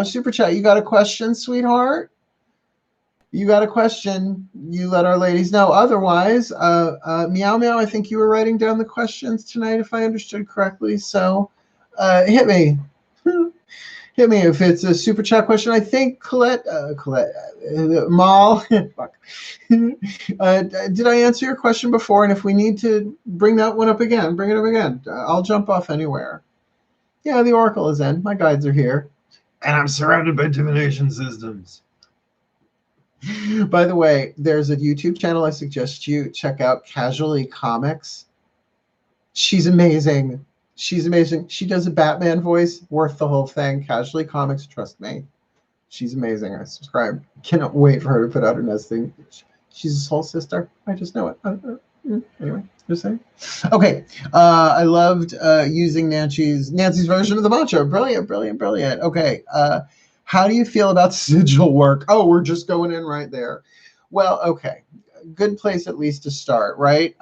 super chat. You got a question, sweetheart? You got a question, you let our ladies know. Otherwise, Meow Meow, I think you were writing down the questions tonight, if I understood correctly. So Hit me. Hit me if it's a super chat question. I think Colette, Mal, fuck. Did I answer your question before? And if we need to bring that one up again, bring it up again. I'll jump off anywhere. Yeah, the Oracle is in. My guides are here. And I'm surrounded by divination systems. By the way, there's a YouTube channel I suggest you check out, Casually Comics. She's amazing. She's amazing. She does a Batman voice, worth the whole thing. Casually Comics, trust me. She's amazing. I subscribe. Cannot wait for her to put out her next thing. She's a soul sister. I just know it. Anyway, just saying. Okay. I loved using Nancy's version of the mantra. Brilliant, brilliant, brilliant. Okay. How do you feel about sigil work? Oh, we're just going in right there. Well, okay. Good place at least to start, right?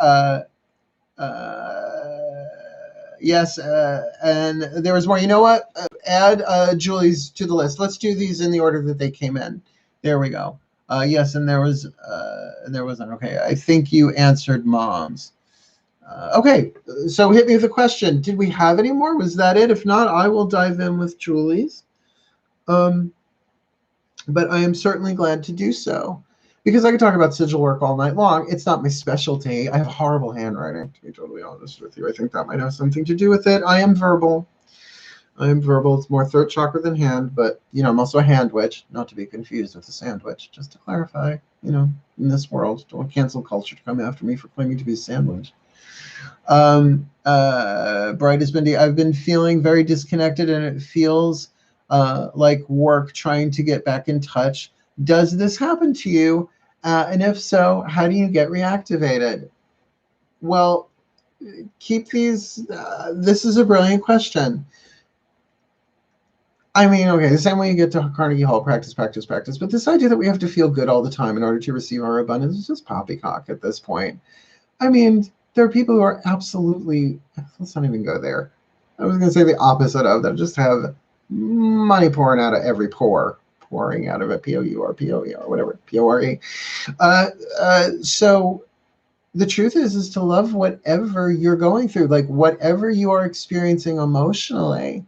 Yes, and there was more. You know what? Add Julie's to the list. Let's do these in the order that they came in. There we go. Yes, and there wasn't. Okay, I think you answered Mom's. Okay, so hit me with a question. Did we have any more? Was that it? If not, I will dive in with Julie's. But I am certainly glad to do so, because I could talk about sigil work all night long. It's not my specialty. I have horrible handwriting, to be totally honest with you. I think that might have something to do with it. I am verbal. It's more throat chakra than hand, but, you know, I'm also a hand witch, not to be confused with a sandwich, just to clarify, you know, in this world. Don't want cancel culture to come after me for claiming to be a sandwich. Bright as Bindi, I've been feeling very disconnected, and it feels like work trying to get back in touch. Does this happen to you? And if so, how do you get reactivated? Well, keep these. This is a brilliant question. I mean, okay, the same way you get to Carnegie Hall, practice, practice, practice. But this idea that we have to feel good all the time in order to receive our abundance is just poppycock at this point. I mean, there are people who are absolutely, let's not even go there. I was going to say the opposite of that, just have money pouring out of every pore, pouring out of a P-O-U-R, P-O-E-R, whatever, P-O-R-E. So the truth is to love whatever you're going through, like whatever you are experiencing emotionally,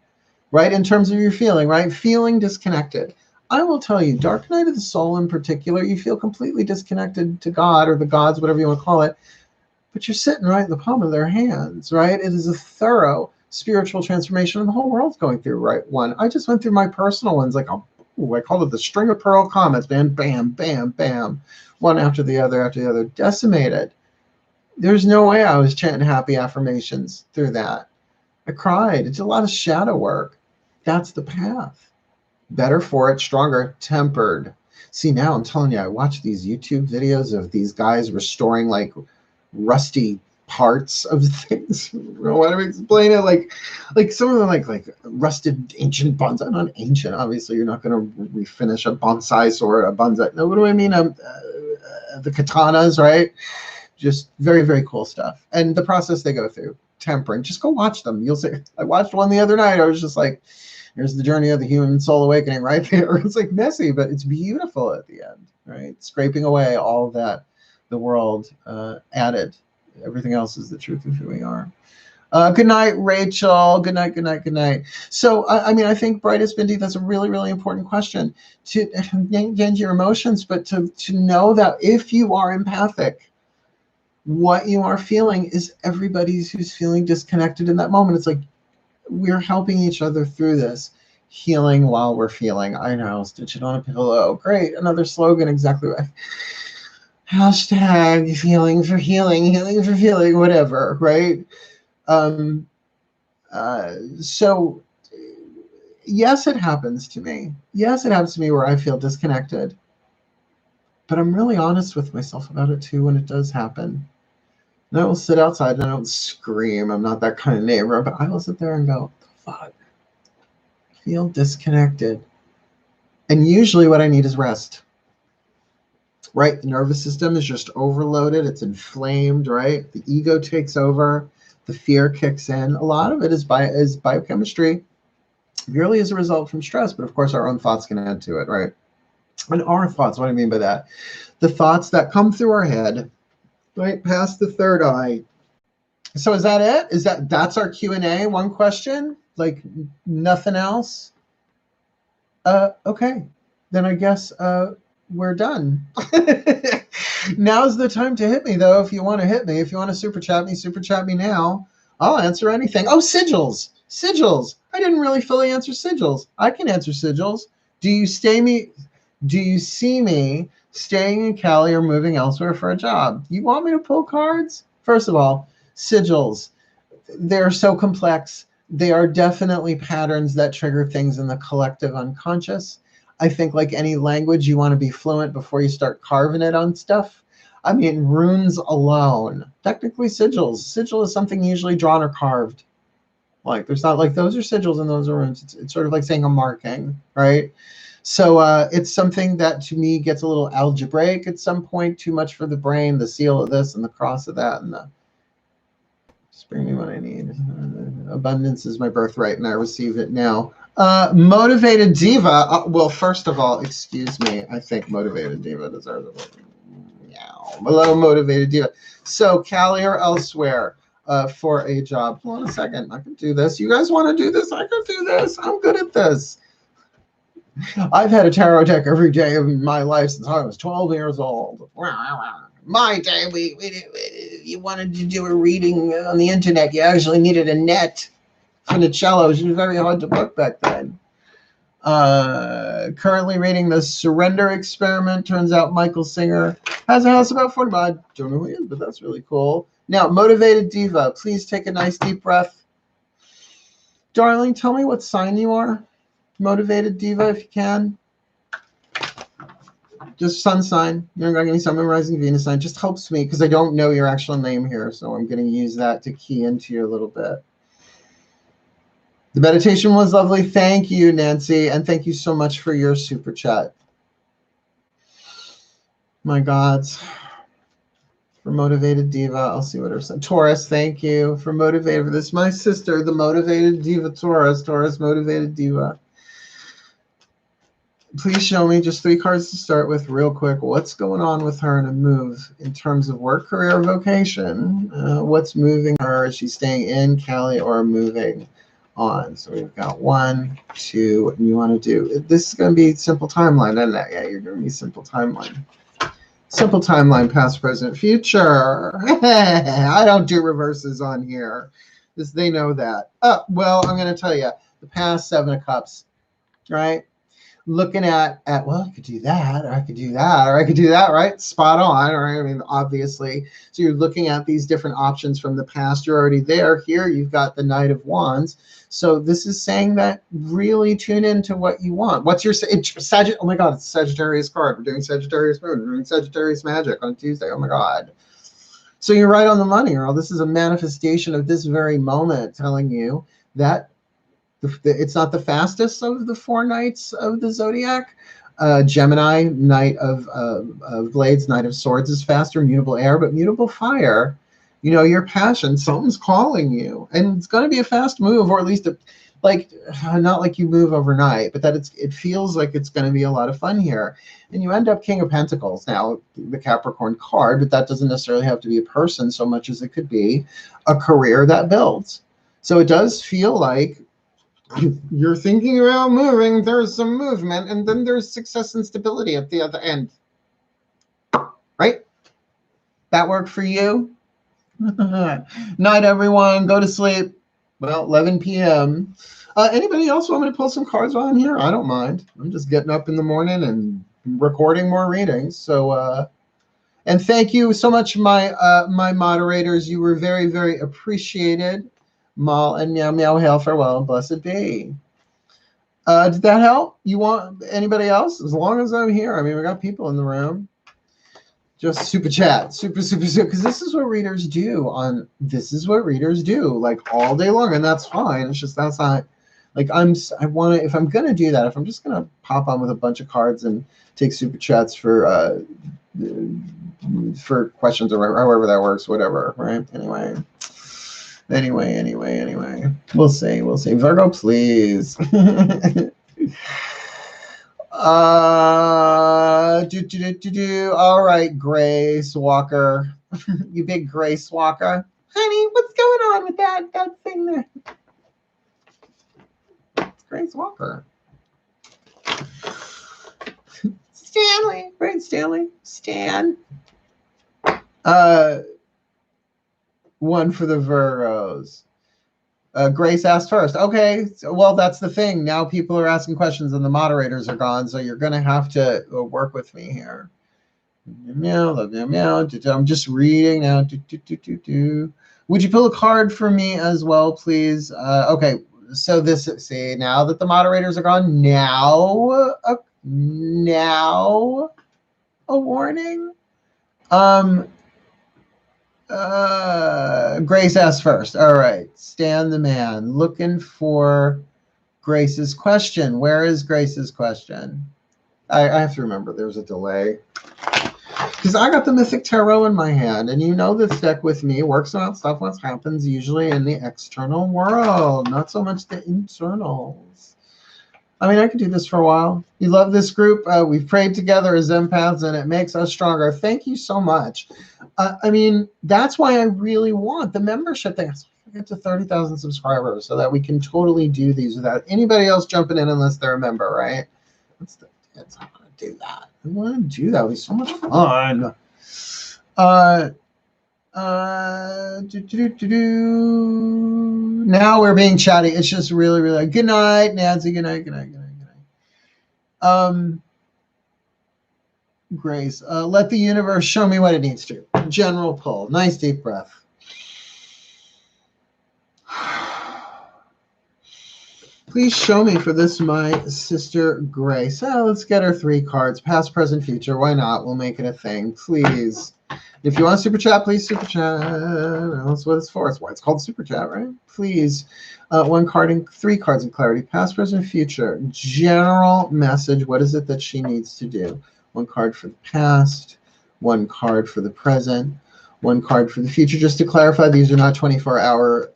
right? In terms of your feeling, right? Feeling disconnected. I will tell you, dark night of the soul in particular, you feel completely disconnected to God or the gods, whatever you want to call it, but you're sitting right in the palm of their hands, right? It is a thorough spiritual transformation, and the whole world's going through one. I just went through my personal ones, like, I call it the string of pearl comments, man. Bam, bam, bam, one after the other, decimated. There's no way I was chanting happy affirmations through that. I cried. It's a lot of shadow work. That's the path. Better for it, stronger, tempered. See, now I'm telling you, I watch these YouTube videos of these guys restoring like rusty parts of things. I don't know how to explain it. Like some of them like rusted ancient bonsai. Not ancient, obviously. You're not going to refinish a bonsai sword, a bonsai. No, what do I mean? The katanas, right? Just very, very cool stuff. And the process they go through, tempering. Just go watch them. You'll see. I watched one the other night. I was just like, here's the journey of the human soul awakening right there. It's like messy, but it's beautiful at the end, right? Scraping away all that the world added. Everything else is the truth of who we are. Good night, Rachel. Good night, good night, good night. So, I mean, I think brightest Bindi, that's a really, really important question to change your emotions, but to know that if you are empathic, what you are feeling is everybody's who's feeling disconnected in that moment. It's like we're helping each other through this, healing while we're feeling. I know, stitch it on a pillow. Great, another slogan, exactly right. Hashtag healing for healing for healing, whatever, right? So yes, it happens to me. Yes, it happens to me where I feel disconnected. But I'm really honest with myself about it too when it does happen. And I will sit outside and I don't scream. I'm not that kind of neighbor, but I will sit there and go, fuck, I feel disconnected. And usually what I need is rest. Right? The nervous system is just overloaded. It's inflamed, right? The ego takes over. The fear kicks in. A lot of it is biochemistry, purely as a result from stress. But of course, our own thoughts can add to it, right? And our thoughts, what do I mean by that? The thoughts that come through our head, right, past the third eye. So is that it? That's our Q&A? One question? like nothing else? Okay. Then I guess we're done. Now's the time to hit me, though, if you want to hit me. If you want to super chat me now. I'll answer anything. Oh, sigils. Sigils. I didn't really fully answer sigils. I can answer sigils. Do you see me staying in Cali or moving elsewhere for a job? You want me to pull cards? First of all, sigils. They're so complex. They are definitely patterns that trigger things in the collective unconscious. I think like any language, you want to be fluent before you start carving it on stuff. I mean, runes alone, technically sigils. Sigil is something usually drawn or carved. Like there's not like those are sigils and those are runes. It's sort of like saying a marking, right? So it's something that to me gets a little algebraic at some point, too much for the brain, the seal of this and the cross of that and the just bring me what I need. Abundance is my birthright and I receive it now. Motivated diva. Well, first of all, excuse me. I think motivated diva deserves a meow. Hello, motivated diva. So, Cali or elsewhere for a job. Hold on a second. I can do this. You guys want to do this? I can do this. I'm good at this. I've had a tarot deck every day of my life since I was 12 years old. My day, you wanted to do a reading on the internet. You actually needed a net for the cello. It was very hard to book back then. Currently reading The Surrender Experiment. Turns out Michael Singer has a house about 40. I don't know who he is, but that's really cool. Now, motivated diva, please take a nice deep breath. Darling, tell me what sign you are. Motivated diva, if you can. Just sun sign. You're not going to sun, moon, rising, Venus sign. Just helps me because I don't know your actual name here. So I'm going to use that to key into you a little bit. The meditation was lovely. Thank you, Nancy. And thank you so much for your super chat. My gods. For motivated diva, I'll see what her son. Taurus, thank you. For motivated. This is my sister, the motivated diva Taurus. Taurus, motivated diva. Please show me just 3 cards to start with real quick. What's going on with her in a move in terms of work, career, vocation? What's moving her? Is she staying in Cali or moving on? So we've got 1, 2, and you want to do, this is going to be simple timeline, isn't it? Yeah, you're going to be simple timeline. Simple timeline, past, present, future. I don't do reverses on here. They know that. Well, I'm going to tell you, the past 7 of Cups, right? Looking at well, I could do that, or I could do that, or I could do that, right? Spot on, right? I mean, obviously. So you're looking at these different options from the past. You're already there. Here you've got the Knight of Wands. So this is saying that really tune into what you want. What's your Sagittarius? Oh my God, it's a Sagittarius card. We're doing Sagittarius moon. We're doing Sagittarius magic on Tuesday. Oh my God. So you're right on the money, Earl. This is a manifestation of this very moment telling you that it's not the fastest of the 4 knights of the zodiac. Gemini, Knight of Blades, Knight of Swords is faster. Mutable air, but mutable fire. You know, your passion, something's calling you. And it's going to be a fast move, or at least not like you move overnight, but that it feels like it's going to be a lot of fun here. And you end up King of Pentacles. Now, the Capricorn card, but that doesn't necessarily have to be a person so much as it could be a career that builds. So it does feel like you're thinking about moving, there's some movement, and then there's success and stability at the other end. Right? That work for you? Night, everyone. Go to sleep. Well, 11 p.m. Anybody else want me to pull some cards while I'm here? I don't mind. I'm just getting up in the morning and recording more readings. So, and thank you so much, my moderators. You were very, very appreciated. Mal and Meow Meow, hail, farewell, and blessed be. Did that help? You want anybody else? As long as I'm here. I mean, we got people in the room. Just super chat, super, because this is what readers do like all day long, and that's fine. It's just that's not like if I'm gonna do that, if I'm just gonna pop on with a bunch of cards and take super chats for questions or however that works, whatever, right? Anyway. We'll see. Virgo, please. All right, Grace Walker. You big Grace Walker. Honey, what's going on with that thing there? Grace Walker. Stanley. Great, Stanley. Stan. One for the Virgos. Grace asked first. Okay, well, that's the thing. Now people are asking questions and the moderators are gone, so you're going to have to work with me here. Meow, love you, meow. I'm just reading now. Would you pull a card for me as well, please? Okay, so this, see, now that the moderators are gone, now a warning. Grace asked first. All right, Stan the man, looking for Grace's question. Where is Grace's question? I have to remember there's a delay. Because I got the Mythic Tarot in my hand, and you know this deck with me works on stuff what happens usually in the external world, not so much the internals. I mean, I could do this for a while. You love this group. We've prayed together as empaths, and it makes us stronger. Thank you so much. I mean, that's why I really want the membership thing. I get to 30,000 subscribers so that we can totally do these without anybody else jumping in unless they're a member, right? I want to do that. I want to do that. It was so much fun. Now we're being chatty. It's just really, really good night, Nancy. Good night. Good night. Good night. Good night. Grace, let the universe show me what it needs to. General pull. Nice deep breath. Please show me for this, my sister Grace. Let's get her 3 cards. Past, present, future. Why not? We'll make it a thing. Please. If you want to super chat, please super chat. That's what it's for. It's why it's called super chat, right? Please. 1 card and 3 cards of clarity. Past, present, future. General message. What is it that she needs to do? 1 card for the past. 1 card for the present. 1 card for the future. Just to clarify, these are not 24-hour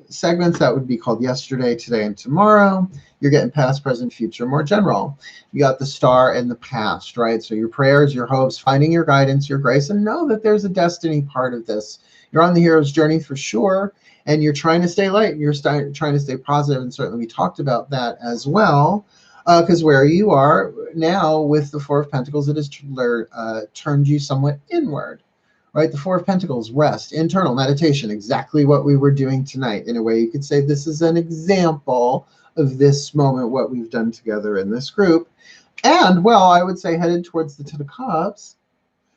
segments. That would be called yesterday, today, and tomorrow. You're getting past, present, future, more general. You got the star and the past, right? So your prayers, your hopes, finding your guidance, your grace, and know that there's a destiny part of this. You're on the hero's journey for sure, and you're trying to stay light. You're trying to stay positive, and certainly we talked about that as well. Because where you are now with the 4 of Pentacles, it has turned you somewhat inward. Right, the 4 of Pentacles, rest, internal meditation, exactly what we were doing tonight. In a way, you could say this is an example of this moment, what we've done together in this group. And, well, I would say headed towards the 10 of Cups.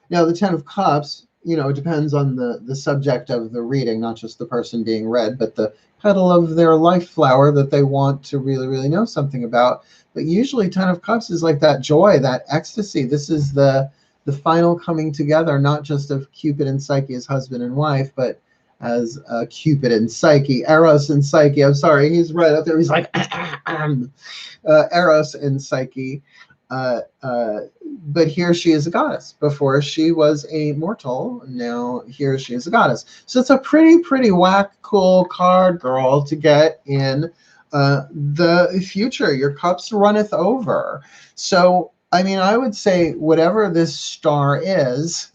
Now, the 10 of Cups, you know, it depends on the subject of the reading, not just the person being read, but the petal of their life flower that they want to really, really know something about. But usually 10 of Cups is like that joy, that ecstasy. This is the final coming together, not just of Cupid and Psyche as husband and wife, but as Cupid and Psyche, Eros and Psyche. I'm sorry, he's right up there. He's like, Eros and Psyche. But here she is a goddess. Before she was a mortal. Now here she is a goddess. So it's a pretty whack, cool card, girl, to get in the future. Your cups runneth over. So I mean, I would say whatever this star is,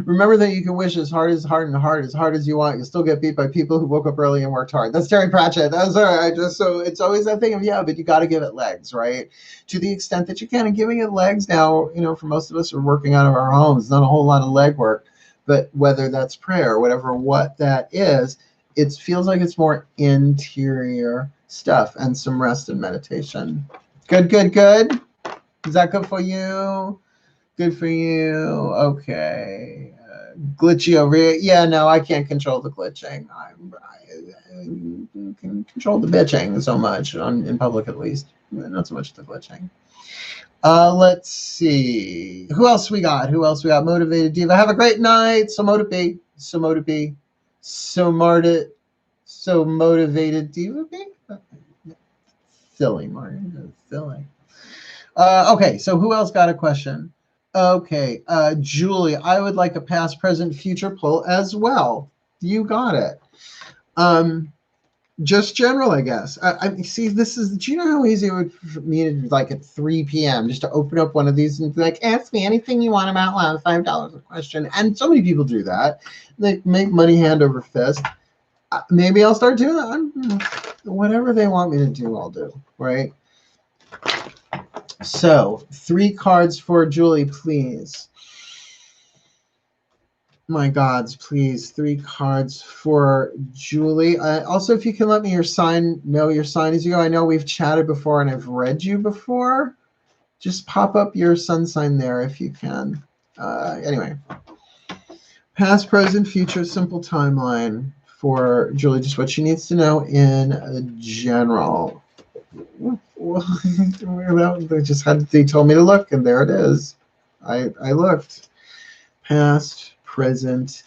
remember that you can wish as hard as you want. You'll still get beat by people who woke up early and worked hard. That's Terry Pratchett. That's all right. So it's always that thing of, yeah, but you got to give it legs, right? To the extent that you can. And giving it legs now, you know, for most of us are working out of our homes, not a whole lot of leg work. But whether that's prayer, whatever what that is, it feels like it's more interior stuff and some rest and meditation. Good. Is that good for you? Good for you. Okay. Glitchy over here. Yeah, no, I can't control the glitching. I can control the bitching so much, in public at least. Not so much the glitching. Let's see. Who else we got? Motivated Diva. Have a great night. So motivated Diva. Silly, Martin. Silly. Okay, so who else got a question? Okay, Julie, I would like a past, present, future pull as well. You got it. Just general, I guess. I see. This is. Do you know how easy it would be for me to, like, at 3 p.m. just to open up one of these and be like, ask me anything you want about loud, $5 a question. And so many people do that. They make money hand over fist. Maybe I'll start doing that. whatever they want me to do, I'll do, right? So 3 cards for Julie, please. My gods, please. 3 cards for Julie. Also, if you can let me know your sign as you go. I know we've chatted before and I've read you before. Just pop up your sun sign there if you can. Anyway. Past, present, future, simple timeline for Julie. Just what she needs to know in general. They told me to look, and there it is. I looked. Past, present,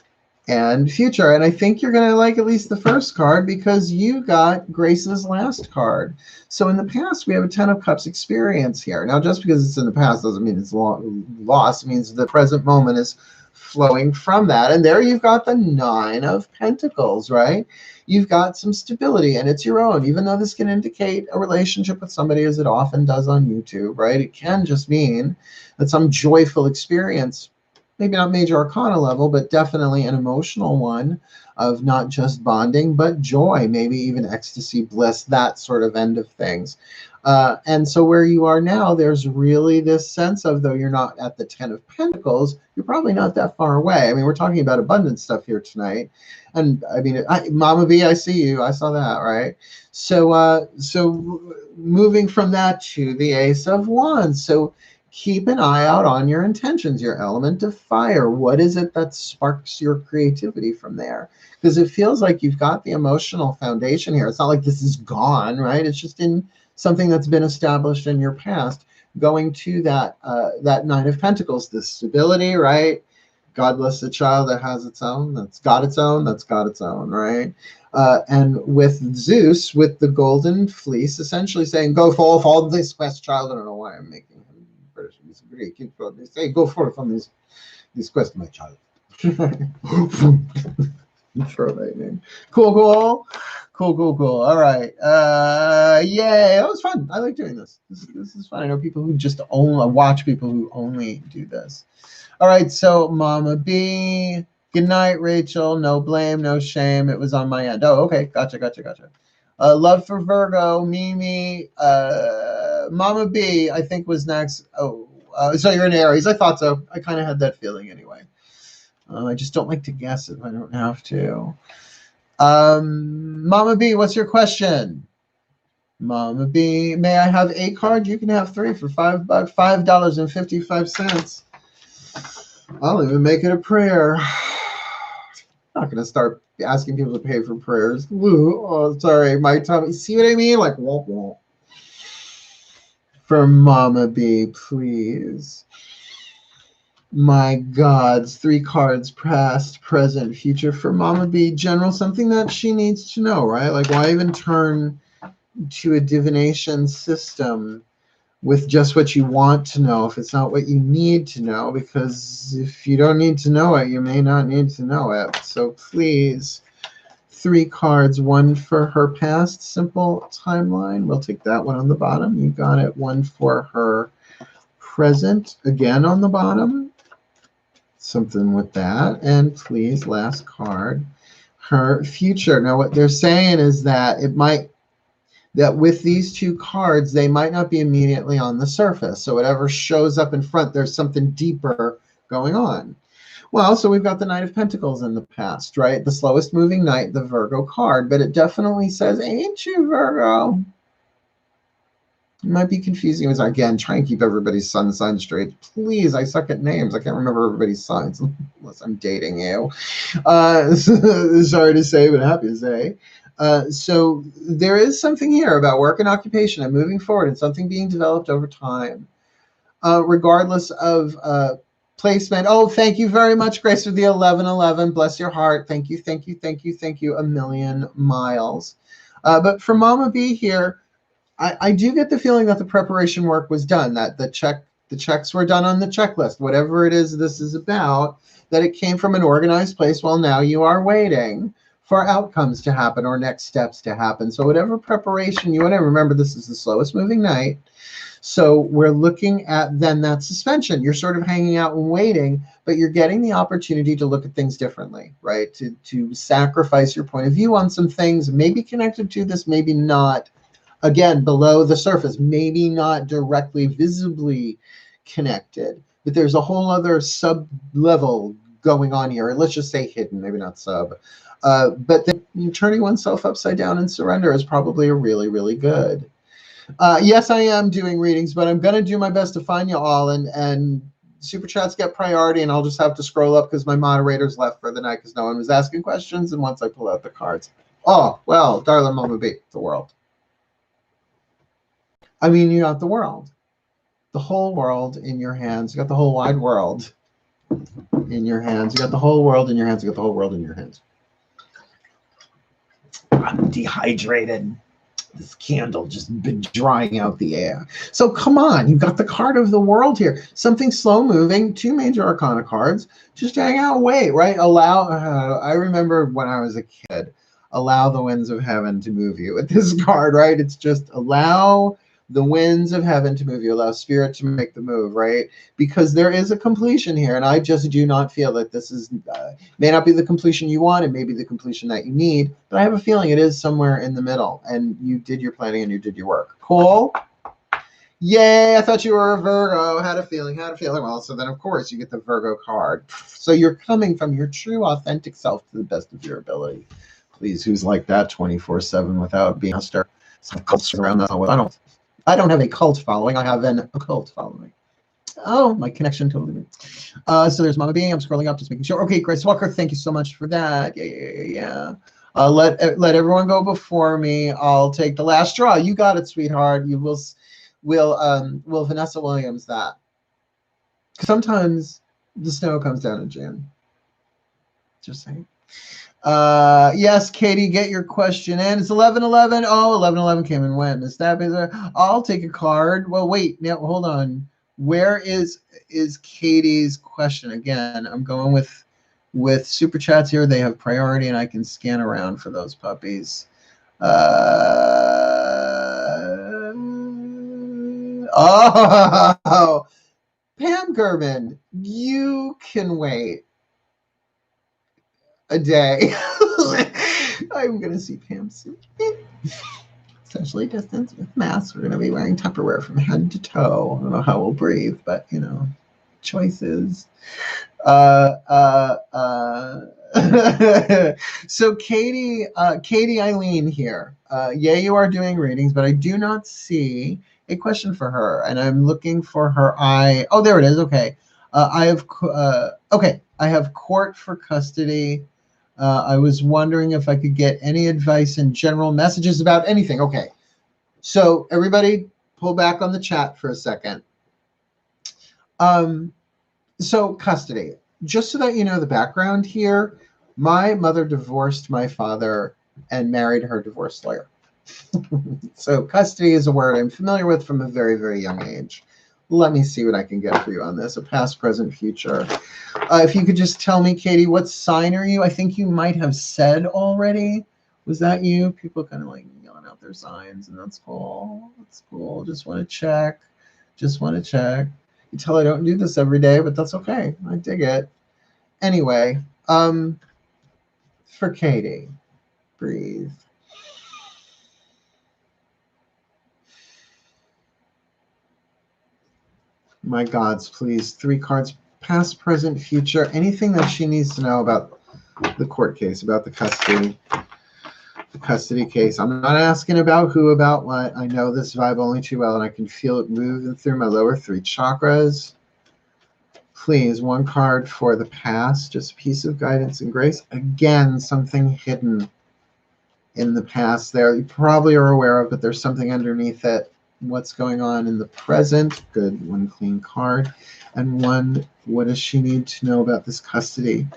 and future. And I think you're going to like at least the first card because you got Grace's last card. So in the past, we have a 10 of Cups experience here. Now, just because it's in the past doesn't mean it's lost. It means the present moment is flowing from that. And there you've got the 9 of Pentacles, right? You've got some stability, and it's your own. Even though this can indicate a relationship with somebody, as it often does on YouTube, right? It can just mean that some joyful experience, maybe not major arcana level, but definitely an emotional one of not just bonding, but joy, maybe even ecstasy, bliss, that sort of end of things. And so where you are now, there's really this sense of, though you're not at the 10 of Pentacles, you're probably not that far away. I mean, we're talking about abundance stuff here tonight. And I mean, Mama B, I see you. I saw that, right? So, so moving from that to the Ace of Wands. So keep an eye out on your intentions, your element of fire. What is it that sparks your creativity from there? Because it feels like you've got the emotional foundation here. It's not like this is gone, right? It's just in something that's been established in your past. Going to that that 9 of Pentacles, this stability, right? God bless the child that has its own, that's got its own, that's got its own, right? And with Zeus, with the golden fleece, essentially saying, go forth on this quest, child. I don't know why I'm making him British. He's Greek. They say, go forth on this quest, my child. Throw that name. Cool. All right. Yay. That was fun. I like doing this. This is fun. I know people who just watch people who only do this. All right, so Mama B, good night, Rachel. No blame, no shame. It was on my end. Oh, okay, gotcha. Love for Virgo, Mimi, Mama B, I think was next. Oh, so you're in Aries. I thought so. I kind of had that feeling anyway. I just don't like to guess if I don't have to. Mama B, what's your question? Mama B, may I have a card? You can have 3 for $5, $5.55. I'll even make it a prayer. I'm not going to start asking people to pay for prayers. Ooh, oh, sorry, my tummy. See what I mean? Like, womp womp. For Mama B, please. My gods, 3 cards, past, present, future for Mama B. General, something that she needs to know, right? Like, why even turn to a divination system with just what you want to know if it's not what you need to know? Because if you don't need to know it, you may not need to know it. So please, 3 cards, 1 for her past simple timeline. We'll take that one on the bottom. You got it. 1 for her present, again on the bottom. Something with that. And please, last card, her future. Now what they're saying is that that with these 2 cards, they might not be immediately on the surface. So whatever shows up in front, there's something deeper going on. Well, so we've got the Knight of Pentacles in the past, right? The slowest moving knight, the Virgo card. But it definitely says, ain't you, Virgo? It might be confusing. As again, try and keep everybody's sun sign straight. Please, I suck at names. I can't remember everybody's signs unless I'm dating you. Sorry to say, but happy to say. So there is something here about work and occupation and moving forward and something being developed over time, regardless of placement. Oh, thank you very much, Grace, for the 1111. Bless your heart. Thank you a million miles. But for Mama B here, I do get the feeling that the preparation work was done, that the checks were done on the checklist, whatever it is this is about, that it came from an organized place. Well, now you are waiting for outcomes to happen or next steps to happen. So whatever preparation you want to remember, this is the slowest moving night. So we're looking at then that suspension. You're sort of hanging out and waiting, but you're getting the opportunity to look at things differently, right? To sacrifice your point of view on some things, maybe connected to this, maybe not. Again, below the surface, maybe not directly visibly connected, but there's a whole other sub level going on here. Let's just say hidden, maybe not sub. But then turning oneself upside down in surrender is probably a really, really good. Yes, I am doing readings, but I'm going to do my best to find you all, and super chats get priority, and I'll just have to scroll up because my moderators left for the night because no one was asking questions. And once I pull out the cards, oh, well, darling Mama B, the world. I mean, you got the world, the whole world in your hands. You got the whole wide world in your hands. You got the whole world in your hands. You got the whole world in your hands. I'm dehydrated. This candle just been drying out the air. So come on, you've got the card of the world here. Something slow moving, 2 major arcana cards. Just hang out, wait, right? Allow, I remember when I was a kid, allow the winds of heaven to move you with this card, right? It's just allow the winds of heaven to move you, allow spirit to make the move, right? Because there is a completion here, and I just do not feel that this is, may not be the completion you want, it may be the completion that you need, but I have a feeling it is somewhere in the middle, and you did your planning and you did your work. Cool? Yay, I thought you were a Virgo. Had a feeling. Well, so then, of course, you get the Virgo card. So you're coming from your true, authentic self to the best of your ability. Please, who's like that 24/7 without being a master? Some cults around that. I don't have a cult following. I have an occult following. Oh, my connection totally. So there's Mama B. I'm scrolling up, just making sure. Okay, Grace Walker, thank you so much for that. Yeah. Let everyone go before me. I'll take the last straw. You got it, sweetheart. You will Vanessa Williams that. Sometimes the snow comes down in June. Just saying. Yes, Katie, get your question in. It's 11:11. Oh, 11:11 came and went. Is that bizarre? I'll take a card. Well, wait. Now, hold on. Where is Katie's question? Again, I'm going with super chats here. They have priority, and I can scan around for those puppies. Oh, Pam German, you can wait a day. I'm going to see Pam soon. Socially distanced with masks. We're going to be wearing Tupperware from head to toe. I don't know how we'll breathe, but, you know, choices. So Katie Eileen here. Yeah, you are doing readings, but I do not see a question for her, and I'm looking for her eye. Oh, there it is. Okay. I have court for custody. I was wondering if I could get any advice in general, messages about anything. Okay. So everybody pull back on the chat for a second. So custody, just so that you know the background here, my mother divorced my father and married her divorce lawyer. So custody is a word I'm familiar with from a very, very young age. Let me see what I can get for you on this, a past, present, future. If you could just tell me, Katie, what sign are you? I think you might have said already. Was that you? People kind of like yelling out their signs, and that's cool. That's cool. Just want to check. Just want to check. You tell I don't do this every day, but that's okay. I dig it. Anyway, for Katie, breathe. My gods, please. 3 cards, past, present, future. Anything that she needs to know about the court case, about the custody case. I'm not asking about who, about what. I know this vibe only too well, and I can feel it moving through my lower 3 chakras. Please, 1 card for the past, just a piece of guidance and grace. Again, something hidden in the past there. You probably are aware of, but there's something underneath it. What's going on in the present? Good. 1 clean card. And 1, what does she need to know about this custody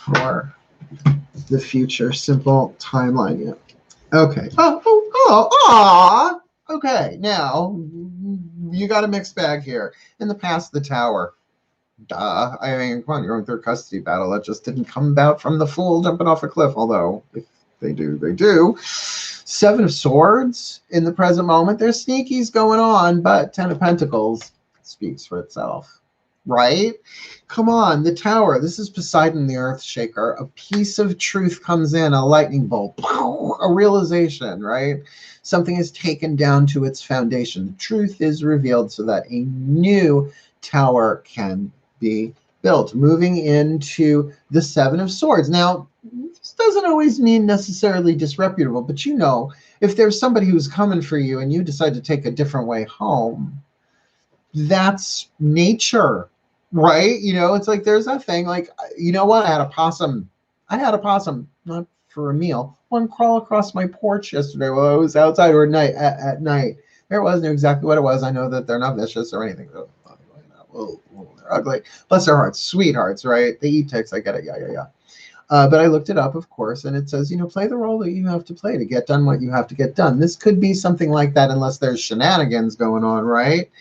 for the future? Simple timeline. Yeah. Okay. Oh. Okay. Now, you got a mixed bag here. In the past, the Tower. Duh. I mean, come on, you're going through a custody battle. That just didn't come about from the fool jumping off a cliff, although if they do, they do. Seven of Swords in the present moment. There's sneakies going on, but Ten of Pentacles speaks for itself, right? Come on, the Tower. This is Poseidon, the Earth Shaker. A piece of truth comes in, a lightning bolt, a realization, right? Something is taken down to its foundation. The truth is revealed so that a new tower can be built. Moving into the Seven of Swords. Now, this doesn't always mean necessarily disreputable, but you know, if there's somebody who's coming for you and you decide to take a different way home, that's nature, right? You know, it's like there's that thing like, you know what? I had a possum, not for a meal, one crawl across my porch yesterday while I was outside, or at night. There was, knew exactly what it was. I know that they're not vicious or anything. Oh, they're ugly. Bless their hearts, sweethearts, right? They eat ticks. I get it. Yeah. But I looked it up, of course, and it says, you know, play the role that you have to play to get done what you have to get done. This could be something like that unless there's shenanigans going on, right?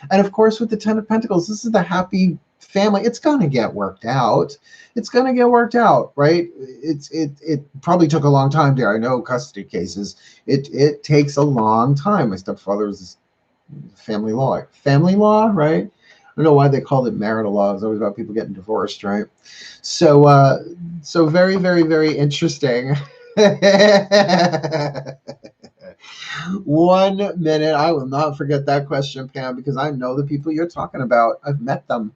And of course, with the Ten of Pentacles, this is the happy family. It's going to get worked out. It's going to get worked out, right? It probably took a long time there. I know custody cases. It takes a long time. My stepfather was family law, right? I don't know why they called it marital law. It's always about people getting divorced, right? So, so very, very, very interesting. 1 minute. I will not forget that question, Pam, because I know the people you're talking about. I've met them,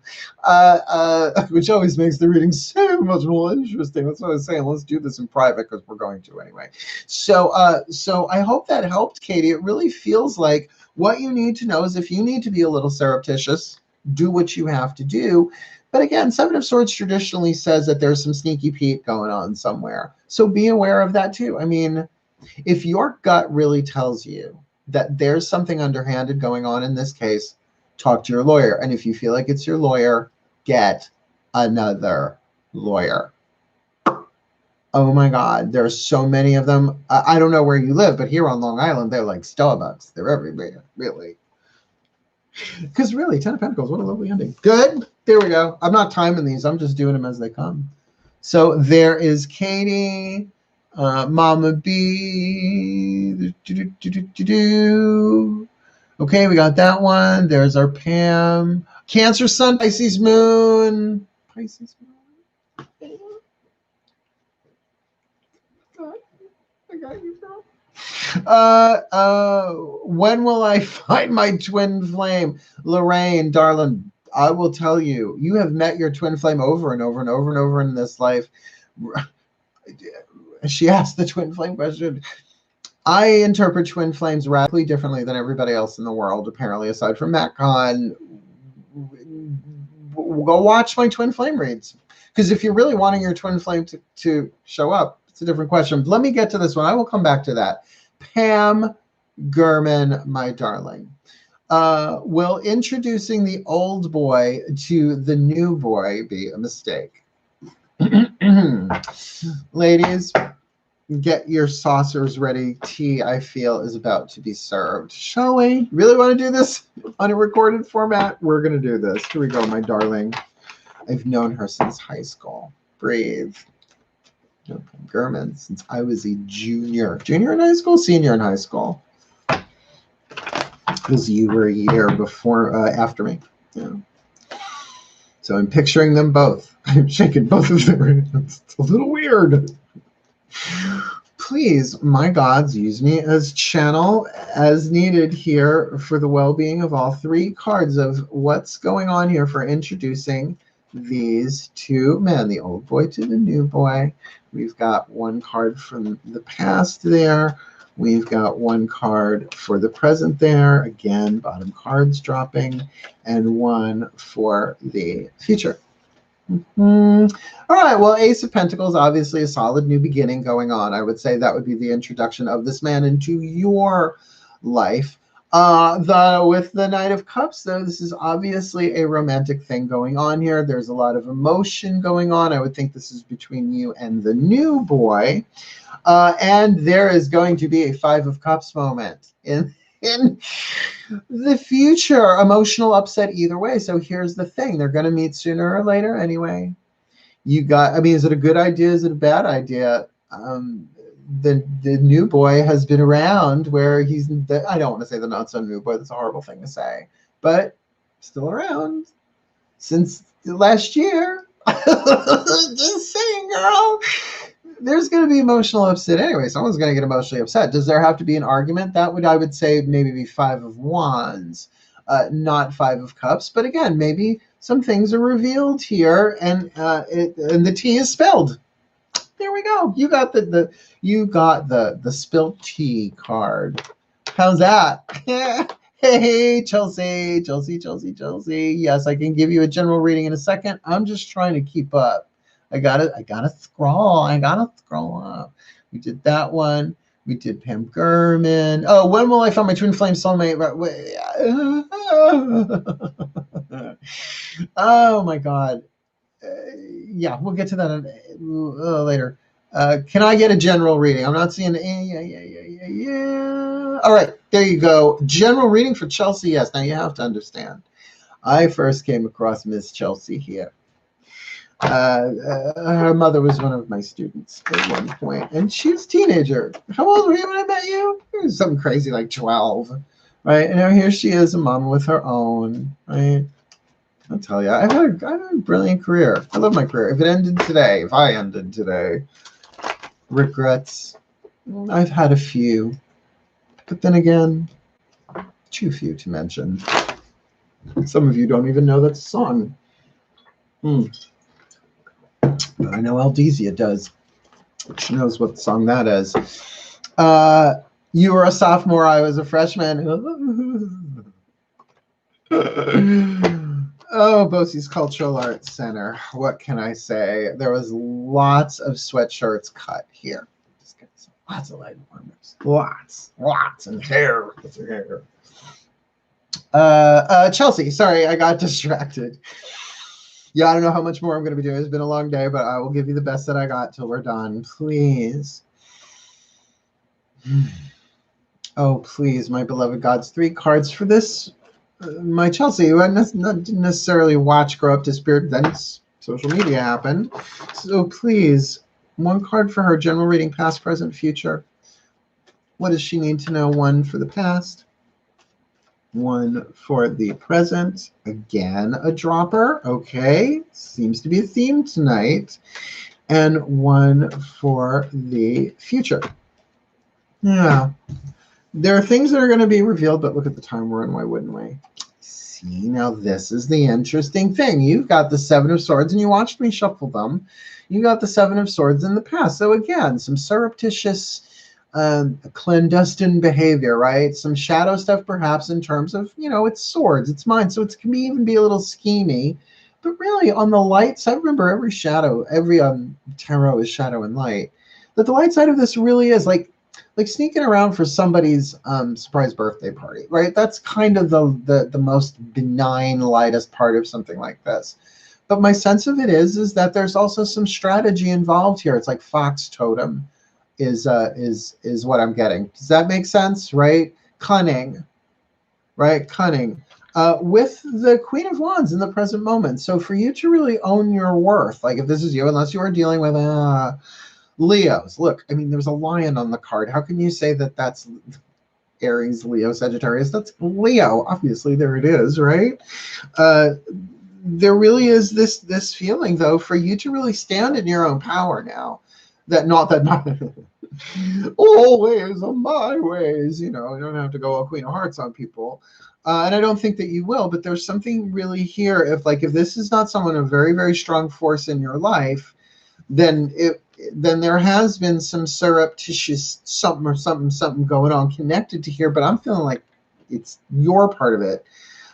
which always makes the reading so much more interesting. That's what I was saying. Let's do this in private because we're going to anyway. So I hope that helped, Katie. It really feels like what you need to know is if you need to be a little surreptitious, do what you have to do. But again, Seven of Swords traditionally says that there's some sneaky Pete going on somewhere. So be aware of that too. I mean, if your gut really tells you that there's something underhanded going on in this case, talk to your lawyer. And if you feel like it's your lawyer, get another lawyer. Oh my God, there are so many of them. I don't know where you live, but here on Long Island, they're like Starbucks. They're everywhere, really. Because really, Ten of Pentacles, what a lovely ending. Good. There we go. I'm not timing these. I'm just doing them as they come. So there is Katie, Mama B. Okay, we got that one. There's our Pam. Cancer Sun, Pisces Moon. Pisces Moon. I got you, girl. When will I find my twin flame? Lorraine, darling, I will tell you, you have met your twin flame over and over and over and over in this life. She asked the twin flame question. I interpret twin flames radically differently than everybody else in the world, apparently, aside from MacCon. Go watch my twin flame reads. Because if you're really wanting your twin flame to show up, it's a different question. Let me get to this one. I will come back to that. Pam Gurman, my darling. Will introducing the old boy to the new boy be a mistake? Ladies, get your saucers ready. Tea, I feel, is about to be served. Shall we? Really want to do this on a recorded format? We're going to do this. Here we go, my darling. I've known her since high school. Breathe. Gurman, since I was a junior in high school, senior in high school, because you were a year before, after me. Yeah. So I'm picturing them both. I'm shaking both of them. It's a little weird. Please, my gods, use me as channel as needed here for the well-being of all three cards of what's going on here for introducing these two men, the old boy to the new boy. We've got one card from the past there. We've got one card for the present there. Again, bottom cards dropping. And one for the future. All right, well, Ace of Pentacles, obviously a solid new beginning going on. I would say that would be the introduction of this man into your life. With the Knight of Cups, though, this is obviously a romantic thing going on here. There's a lot of emotion going on. I would think this is between you and the new boy. And there is going to be a Five of Cups moment in in the future. Emotional upset either way. So here's the thing. They're going to meet sooner or later anyway. I mean, is it a good idea? Is it a bad idea? The new boy has been around where I don't want to say the not so new boy. That's a horrible thing to say. But still around since last year. Just saying, girl. There's going to be emotional upset anyway. Someone's going to get emotionally upset. Does there have to be an argument? That would, I would say, maybe be 5 of Wands, not 5 of Cups. But again, maybe some things are revealed here, and the tea is spilled. There we go. You got the spilled tea card. How's that? Hey, Chelsea. Yes, I can give you a general reading in a second. I'm just trying to keep up. I gotta scroll up. We did that one. We did Pam Gurman. Oh, when will I find my twin flame soulmate? Oh my God. Yeah, we'll get to that later. Can I get a general reading? I'm not seeing. Yeah. All right, there you go. General reading for Chelsea. Yes. Now you have to understand. I first came across Miss Chelsea here. Her mother was one of my students at one point, and she was a teenager. How old were you when I met you? It was something crazy like 12, right? And now here she is, a mama with her own, right? I'll tell you, I've had a brilliant career. I love my career. If I ended today, regrets, I've had a few, but then again, too few to mention. Some of you don't even know that song. But I know Aldizia does. She knows what song that is. You were a sophomore. I was a freshman. Oh, Bosie's Cultural Arts Center. What can I say? There was lots of sweatshirts cut here. Just got lots of leg warmers. Lots, and hair. Chelsea, sorry, I got distracted. Yeah, I don't know how much more I'm going to be doing. It's been a long day, but I will give you the best that I got till we're done. Please. Oh, please, my beloved gods. 3 cards for this. My Chelsea, who didn't necessarily watch Grow Up to Spirit, then social media happened. So please, 1 card for her. General reading, past, present, future. What does she need to know? 1 for the past. 1 for the present. Again, a dropper. Okay. Seems to be a theme tonight. And 1 for the future. Yeah. There are things that are going to be revealed, but look at the time we're in. Why wouldn't we? See, now this is the interesting thing. You've got the 7 of Swords, and you watched me shuffle them. You got the 7 of Swords in the past. So again, some surreptitious clandestine behavior, right? Some shadow stuff, perhaps, in terms of, it's swords, it's mine, so it can even be a little schemy. But really, on the light side, remember, every tarot is shadow and light. But the light side of this really is like sneaking around for somebody's surprise birthday party, right? That's kind of the most benign, lightest part of something like this. But my sense of it is that there's also some strategy involved here. It's like fox totem. Is what I'm getting. Does that make sense? Right? Cunning. Right? Cunning. With the Queen of Wands in the present moment. So for you to really own your worth, like if this is you, unless you are dealing with Leos. Look, I mean, there's a lion on the card. How can you say that that's Aries, Leo, Sagittarius? That's Leo. Obviously, there it is, right? There really is this feeling, though, for you to really stand in your own power now. Not always on my ways, you don't have to go all Queen of Hearts on people. And I don't think that you will, but there's something really here. If this is not someone of very, very strong force in your life, then there has been some surreptitious something going on connected to here, but I'm feeling like it's your part of it.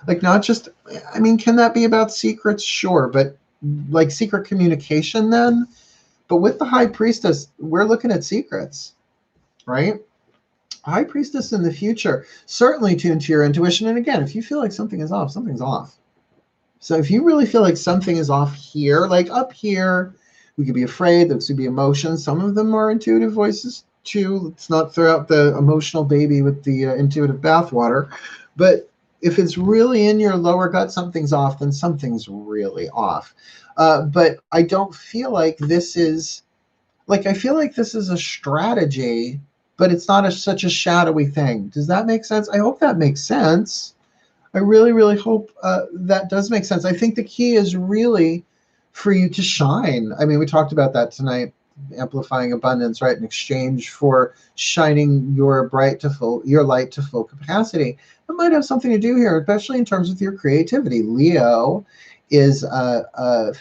Like not just, I mean, can that be about secrets? Sure, but like secret communication then? But with the High Priestess, we're looking at secrets, right? High Priestess in the future, certainly tuned to your intuition. And again, if you feel like something is off, something's off. So if you really feel like something is off here, like up here, we could be afraid, those could be emotions. Some of them are intuitive voices too. Let's not throw out the emotional baby with the intuitive bathwater. But if it's really in your lower gut, something's off, then something's really off. But I don't feel like this is, I feel like this is a strategy, but it's not such a shadowy thing. Does that make sense? I hope that makes sense. I really, really hope that does make sense. I think the key is really for you to shine. I mean, we talked about that tonight, amplifying abundance, right? In exchange for shining your light to full capacity. It might have something to do here, especially in terms of your creativity. Leo is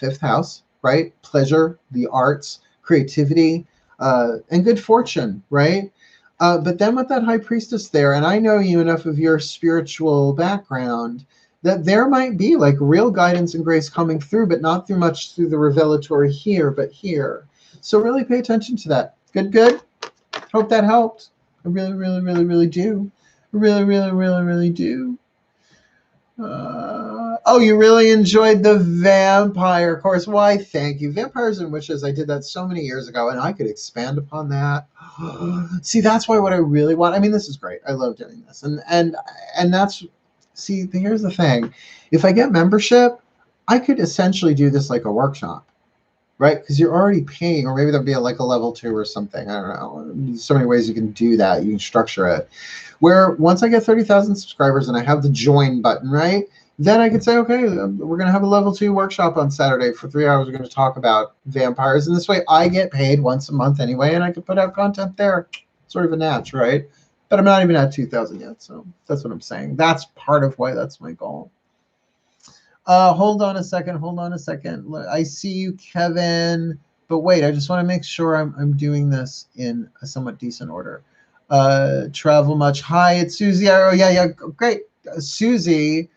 fifth house, right? Pleasure, the arts, creativity, and good fortune, right? But then with that high priestess there, and I know you enough of your spiritual background, that there might be like real guidance and grace coming through, but not through much through the revelatory here, but here. So really pay attention to that. Good, good. Hope that helped. I really, really, really, really do. Really, really, really, really do. Oh, you really enjoyed the vampire course. Why, thank you. Vampires and Witches, I did that so many years ago, and I could expand upon that. See, that's why what I really want. I mean, this is great. I love doing this. And that's, see, here's the thing. If I get membership, I could essentially do this like a workshop, right? Because you're already paying, or maybe there'll be like a level 2 or something. I don't know. There's so many ways you can do that. You can structure it. Where once I get 30,000 subscribers and I have the join button, right? Then I could say, okay, we're going to have a level 2 workshop on Saturday for 3 hours. We're going to talk about vampires. And this way I get paid once a month anyway, and I can put out content there. Sort of a natch, right? But I'm not even at 2,000 yet. So that's what I'm saying. That's part of why that's my goal. Hold on a second. Hold on a second. I see you, Kevin. But wait, I just want to make sure I'm doing this in a somewhat decent order. Travel much. Hi, it's Susie. Oh, yeah, great. Susie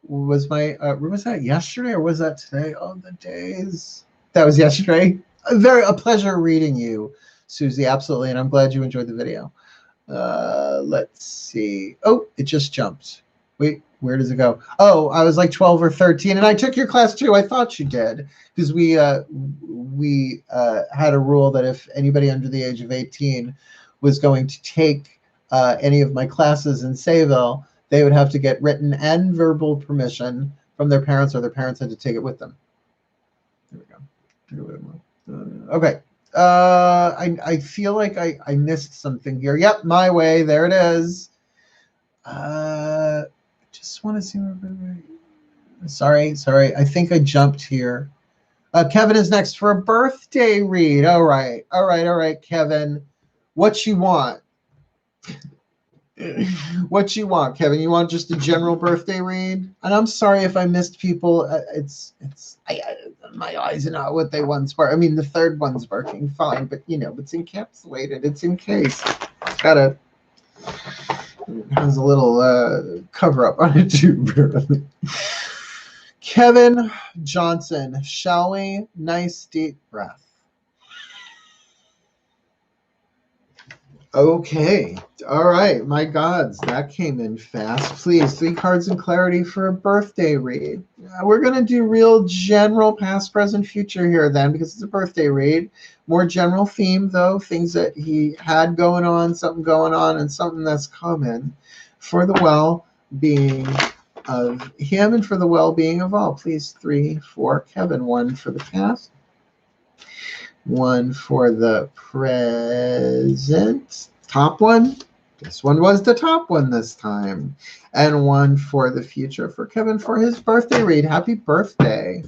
was my, was that yesterday or was that today? Oh, the days. That was yesterday. A pleasure reading you, Susie. Absolutely. And I'm glad you enjoyed the video. Let's see. Oh, it just jumped. Wait, where does it go? Oh, I was like 12 or 13, and I took your class too. I thought you did, because we had a rule that if anybody under the age of 18 was going to take any of my classes in Sayville, they would have to get written and verbal permission from their parents, or their parents had to take it with them. There we go. Okay. I feel like I missed something here. Yep, my way. There it is. Just want to see. Sorry. I think I jumped here. Kevin is next for a birthday read. All right, Kevin. What you want? What you want, Kevin? You want just a general birthday read? And I'm sorry if I missed people. My eyes are not what they once were. I mean, the third one's working fine, but you know, it's encapsulated. It's encased. It has a little cover up on it too. Kevin Johnson, shall we? Nice deep breath. Okay. All right. My gods, that came in fast. Please, 3 cards in clarity for a birthday read. We're going to do real general past, present, future here then, because it's a birthday read. More general theme, though. Things that he had going on, something going on, and something that's coming for the well-being of him and for the well-being of all. Please, 3 for Kevin. 1 for the past. 1 for the present. Top one. This one was the top one this time. And 1 for the future for Kevin for his birthday read. Happy birthday.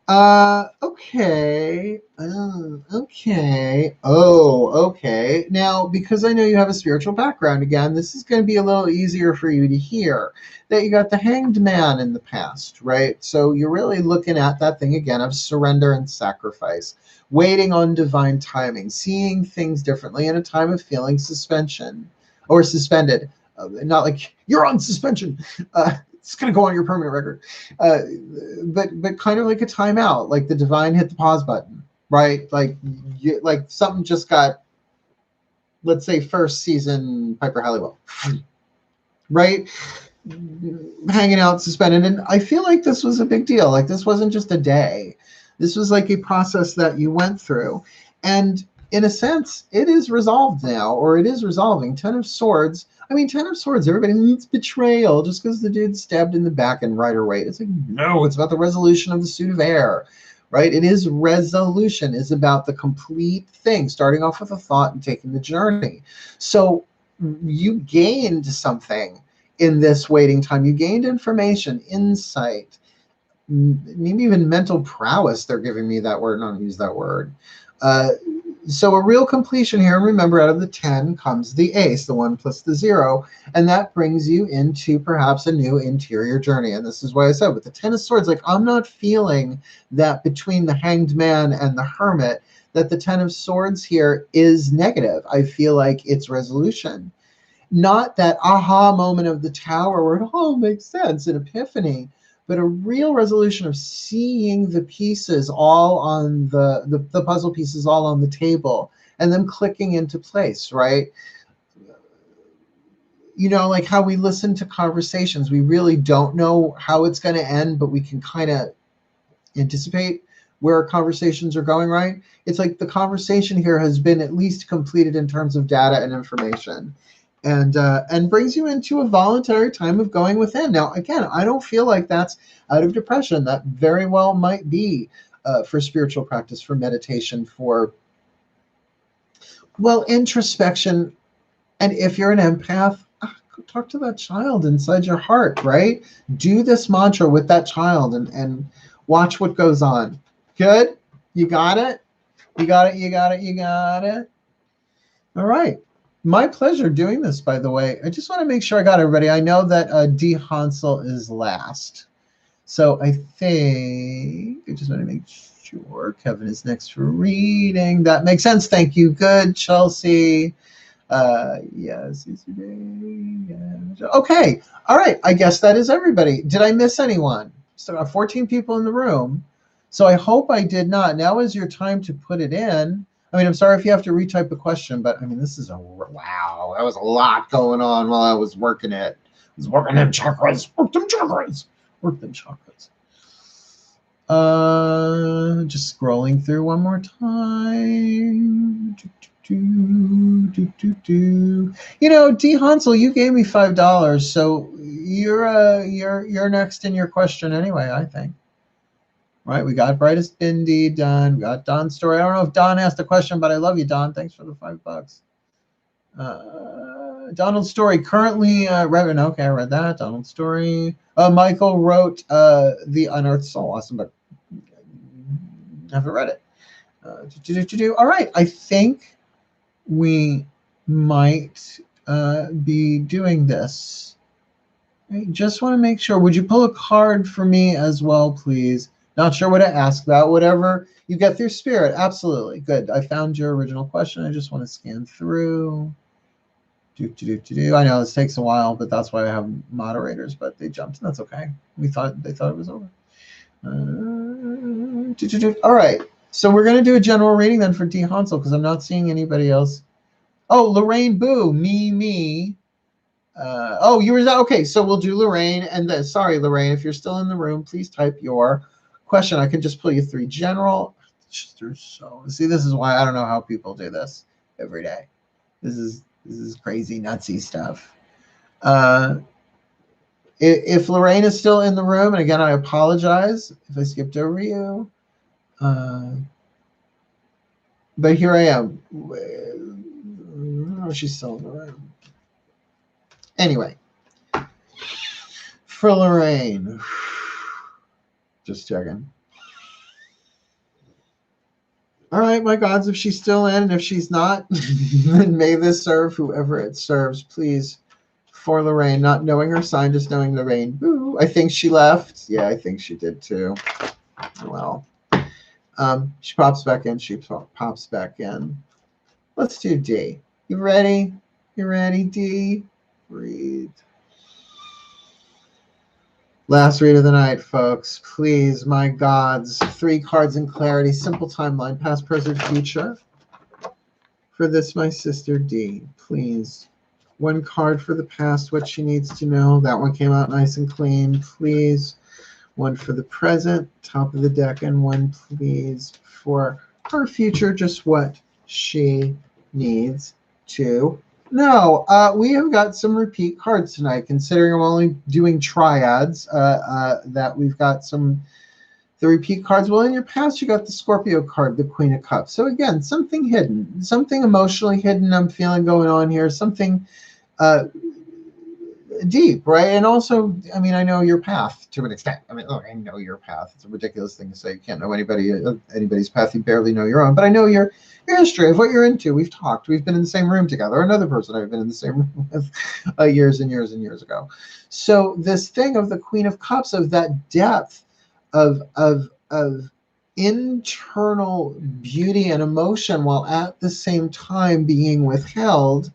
Okay. Okay. Oh, okay. Now, because I know you have a spiritual background again, this is going to be a little easier for you to hear that you got the Hanged Man in the past, right? So you're really looking at that thing again of surrender and sacrifice, waiting on divine timing, seeing things differently in a time of feeling suspension or suspended. Not like you're on suspension. It's going to go on your permanent record. But kind of like a timeout, like the divine hit the pause button, right? Like something just got, let's say, first season Piper Halliwell, right? Hanging out, suspended. And I feel like this was a big deal. Like this wasn't just a day. This was like a process that you went through. And in a sense, it is resolved now, or it is resolving. Ten of Swords. I mean, Ten of Swords, everybody needs betrayal just because the dude's stabbed in the back and Rider Waite. It's like, no, it's about the resolution of the suit of air, right? It is resolution. It's about the complete thing, starting off with a thought and taking the journey. So you gained something in this waiting time. You gained information, insight, maybe even mental prowess. They're giving me that word. I don't use that word. So a real completion here. And remember, out of the 10 comes the ace, the 1 plus the 0. And that brings you into perhaps a new interior journey. And this is why I said with the 10 of Swords, like, I'm not feeling that between the Hanged Man and the Hermit, that the 10 of Swords here is negative. I feel like it's resolution. Not that aha moment of the Tower where it all makes sense, an epiphany, but a real resolution of seeing the pieces all on the puzzle pieces all on the table and them clicking into place, right? You know, like how we listen to conversations. We really don't know how it's going to end, but we can kind of anticipate where conversations are going, right? It's like the conversation here has been at least completed in terms of data and information. And brings you into a voluntary time of going within. Now, again, I don't feel like that's out of depression. That very well might be for spiritual practice, for meditation, for, well, introspection. And if you're an empath, talk to that child inside your heart, right? Do this mantra with that child and watch what goes on. Good? You got it? You got it, you got it, you got it. All right. My pleasure doing this, by the way. I just want to make sure I got everybody. I know that D. Hansel is last. So I think I just want to make sure Kevin is next for reading. That makes sense. Thank you. Good, Chelsea. Yes. Okay. All right. I guess that is everybody. Did I miss anyone? Still got 14 people in the room. So I hope I did not. Now is your time to put it in. I mean, I'm sorry if you have to retype a question, but I mean, this is wow. That was a lot going on while I was working it. I was working them chakras. Work them chakras. Work them chakras. Just scrolling through one more time. You know, D. Hansel, you gave me $5, so you're next in your question anyway, I think. Right, we got Brightest Bindi done. We got Don's story. I don't know if Don asked a question, but I love you, Don. Thanks for the $5. Donald's story currently read. Okay, I read that. Donald's story. Michael wrote The Unearthed Soul. Awesome, but haven't read it. All right, I think we might be doing this. I just want to make sure. Would you pull a card for me as well, please? Not sure what to ask about. Whatever you get through spirit. Absolutely. Good. I found your original question. I just want to scan through. I know this takes a while, but that's why I have moderators, but they jumped. That's okay. They thought it was over. All right. So we're going to do a general reading then for D. Hansel because I'm not seeing anybody else. Oh, Lorraine Boo. Me. Oh, you were okay. So we'll do Lorraine and then, sorry, Lorraine, if you're still in the room, please type your question. I can just pull you 3 general. So see, this is why I don't know how people do this every day. This is crazy nutsy stuff. If Lorraine is still in the room, and again I apologize if I skipped over you, but here I am. Oh, she's still in the room. Anyway, for Lorraine. Just checking. All right, my gods, if she's still in, and if she's not, then may this serve whoever it serves, please. For Lorraine, not knowing her sign, just knowing Lorraine. Boo. I think she left. Yeah, I think she did too. Well, she pops back in. She pops back in. Let's do D. You ready? You ready, D? Breathe. Last read of the night, folks. Please, my gods. 3 cards in clarity. Simple timeline. Past, present, future. For this, my sister D. Please. 1 card for the past, what she needs to know. That one came out nice and clean. Please. 1 for the present, top of the deck. And 1, please, for her future. Just what she needs to know. We have got some repeat cards tonight, considering I'm only doing triads, that we've got the repeat cards. Well, in your past, you got the Scorpio card, the Queen of Cups. So again, something hidden, something emotionally hidden I'm feeling going on here, something deep, right? And also, I mean, I know your path to an extent. I mean, look, I know your path. It's a ridiculous thing to say. You can't know anybody's path. You barely know your own. But I know your history of what you're into. We've talked. We've been in the same room together. Another person I've been in the same room with years and years and years ago. So this thing of the Queen of Cups, of that depth of internal beauty and emotion, while at the same time being withheld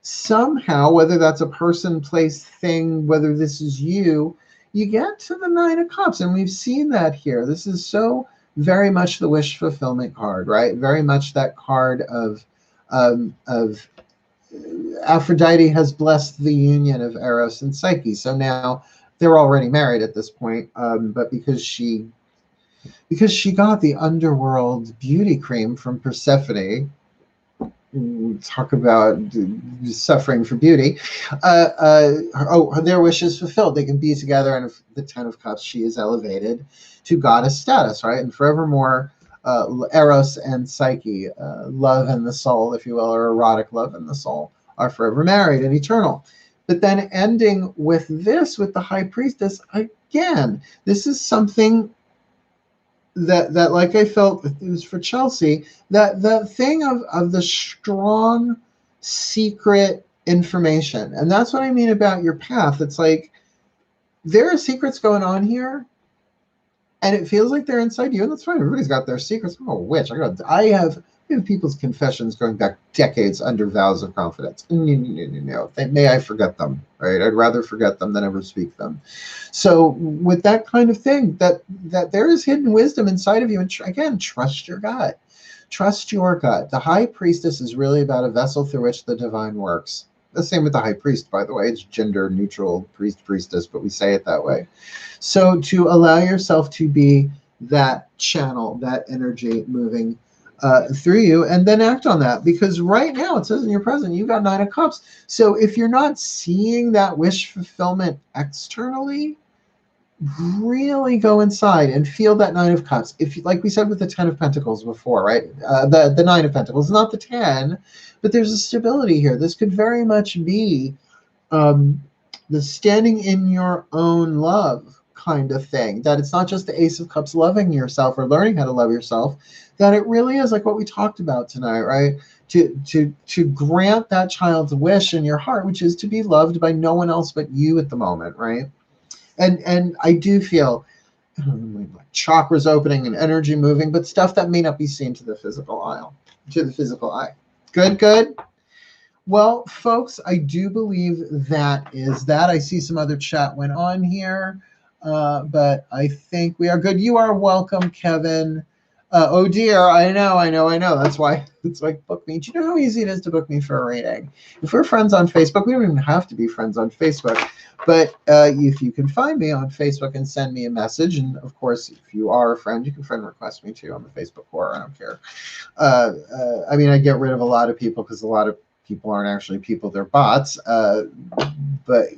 somehow, whether that's a person, place, thing, whether this is you, you get to the Nine of Cups. And we've seen that here. This is so very much the wish fulfillment card, right? Very much that card of Aphrodite has blessed the union of Eros and Psyche. So now they're already married at this point, but because she got the underworld beauty cream from Persephone, talk about suffering for beauty, their wish is fulfilled. They can be together, and if the Ten of Cups, she is elevated to goddess status, right? And forevermore, Eros and Psyche, love and the soul, if you will, or erotic love and the soul, are forever married and eternal. But then ending with this, with the High Priestess, again, this is something that like I felt it was for Chelsea, that the thing of the strong secret information. And that's what I mean about your path. It's like there are secrets going on here, and it feels like they're inside you, and that's fine. Everybody's got their secrets. I'm a witch. I have people's confessions going back decades under vows of confidence. No. May I forget them, right? I'd rather forget them than ever speak them. So with that kind of thing, that there is hidden wisdom inside of you. And again, trust your gut. Trust your gut. The High Priestess is really about a vessel through which the divine works. The same with the High Priest, by the way. It's gender neutral, priest, priestess, but we say it that way. So to allow yourself to be that channel, that energy moving through you, and then act on that. Because right now it says in your present, you've got Nine of Cups. So if you're not seeing that wish fulfillment externally, really go inside and feel that Nine of Cups. If, like we said with the Ten of Pentacles before, right? The Nine of Pentacles, not the 10, but there's a stability here. This could very much be the standing in your own love kind of thing. That it's not just the Ace of Cups loving yourself or learning how to love yourself, that it really is like what we talked about tonight, right? To grant that child's wish in your heart, which is to be loved by no one else but you at the moment, right? And I do feel like chakras opening and energy moving, but stuff that may not be seen to the physical eye. Good. Well, folks, I do believe that is that. I see some other chat went on here, but I think we are good. You are welcome, Kevin. Oh dear, I know. That's why it's like book me. Do you know how easy it is to book me for a reading? If we're friends on Facebook, we don't even have to be friends on Facebook. But if you can find me on Facebook and send me a message, and of course, if you are a friend, you can friend request me too on the Facebook core. I don't care. I mean, I get rid of a lot of people because a lot of people aren't actually people, they're bots. But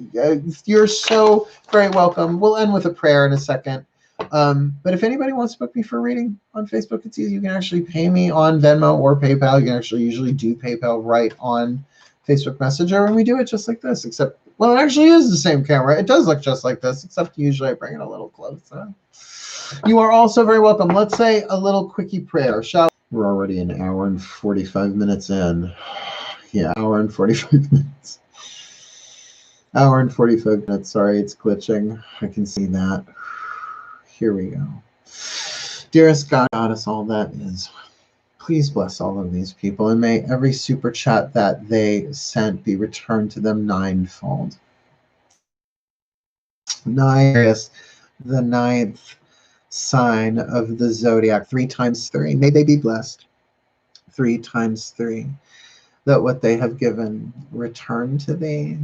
you're so very welcome. We'll end with a prayer in a second. But if anybody wants to book me for a reading on Facebook, it's easy. You can actually pay me on Venmo or PayPal. You can actually usually do PayPal right on Facebook Messenger, and we do it just like this, except, well, it actually is the same camera. It does look just like this, except usually I bring it a little closer. You are also very welcome. Let's say a little quickie prayer, shall we? We're already an hour and 45 minutes in. Yeah, hour and 45 minutes. Hour and 45 minutes. Sorry, it's glitching. I can see that. Here we go. Dearest God, Goddess, all that is, please bless all of these people, and may every super chat that they sent be returned to them ninefold. Aquarius, the ninth sign of the zodiac, 3 times 3. May they be blessed. 3 times 3. That what they have given return to thee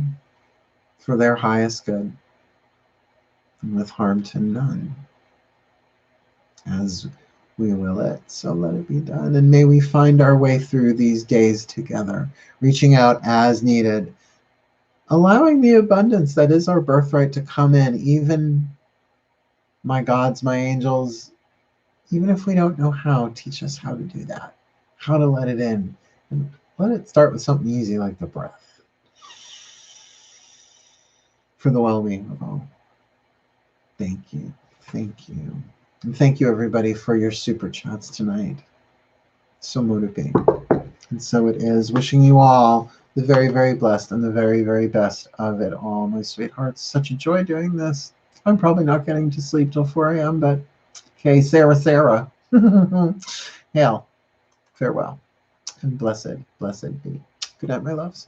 for their highest good, and with harm to none. As we will it. So let it be done. And may we find our way through these days together, reaching out as needed, allowing the abundance that is our birthright to come in, even my gods, my angels, even if we don't know how, teach us how to do that, how to let it in. And let it start with something easy like the breath, for the well-being of all. Thank you. Thank you. And thank you, everybody, for your super chats tonight. So motivating. And so it is. Wishing you all the very, very blessed and the very, very best of it all, my sweethearts. Such a joy doing this. I'm probably not getting to sleep till 4 a.m., but okay, Sarah. Hail. Farewell. And blessed be. Good night, my loves.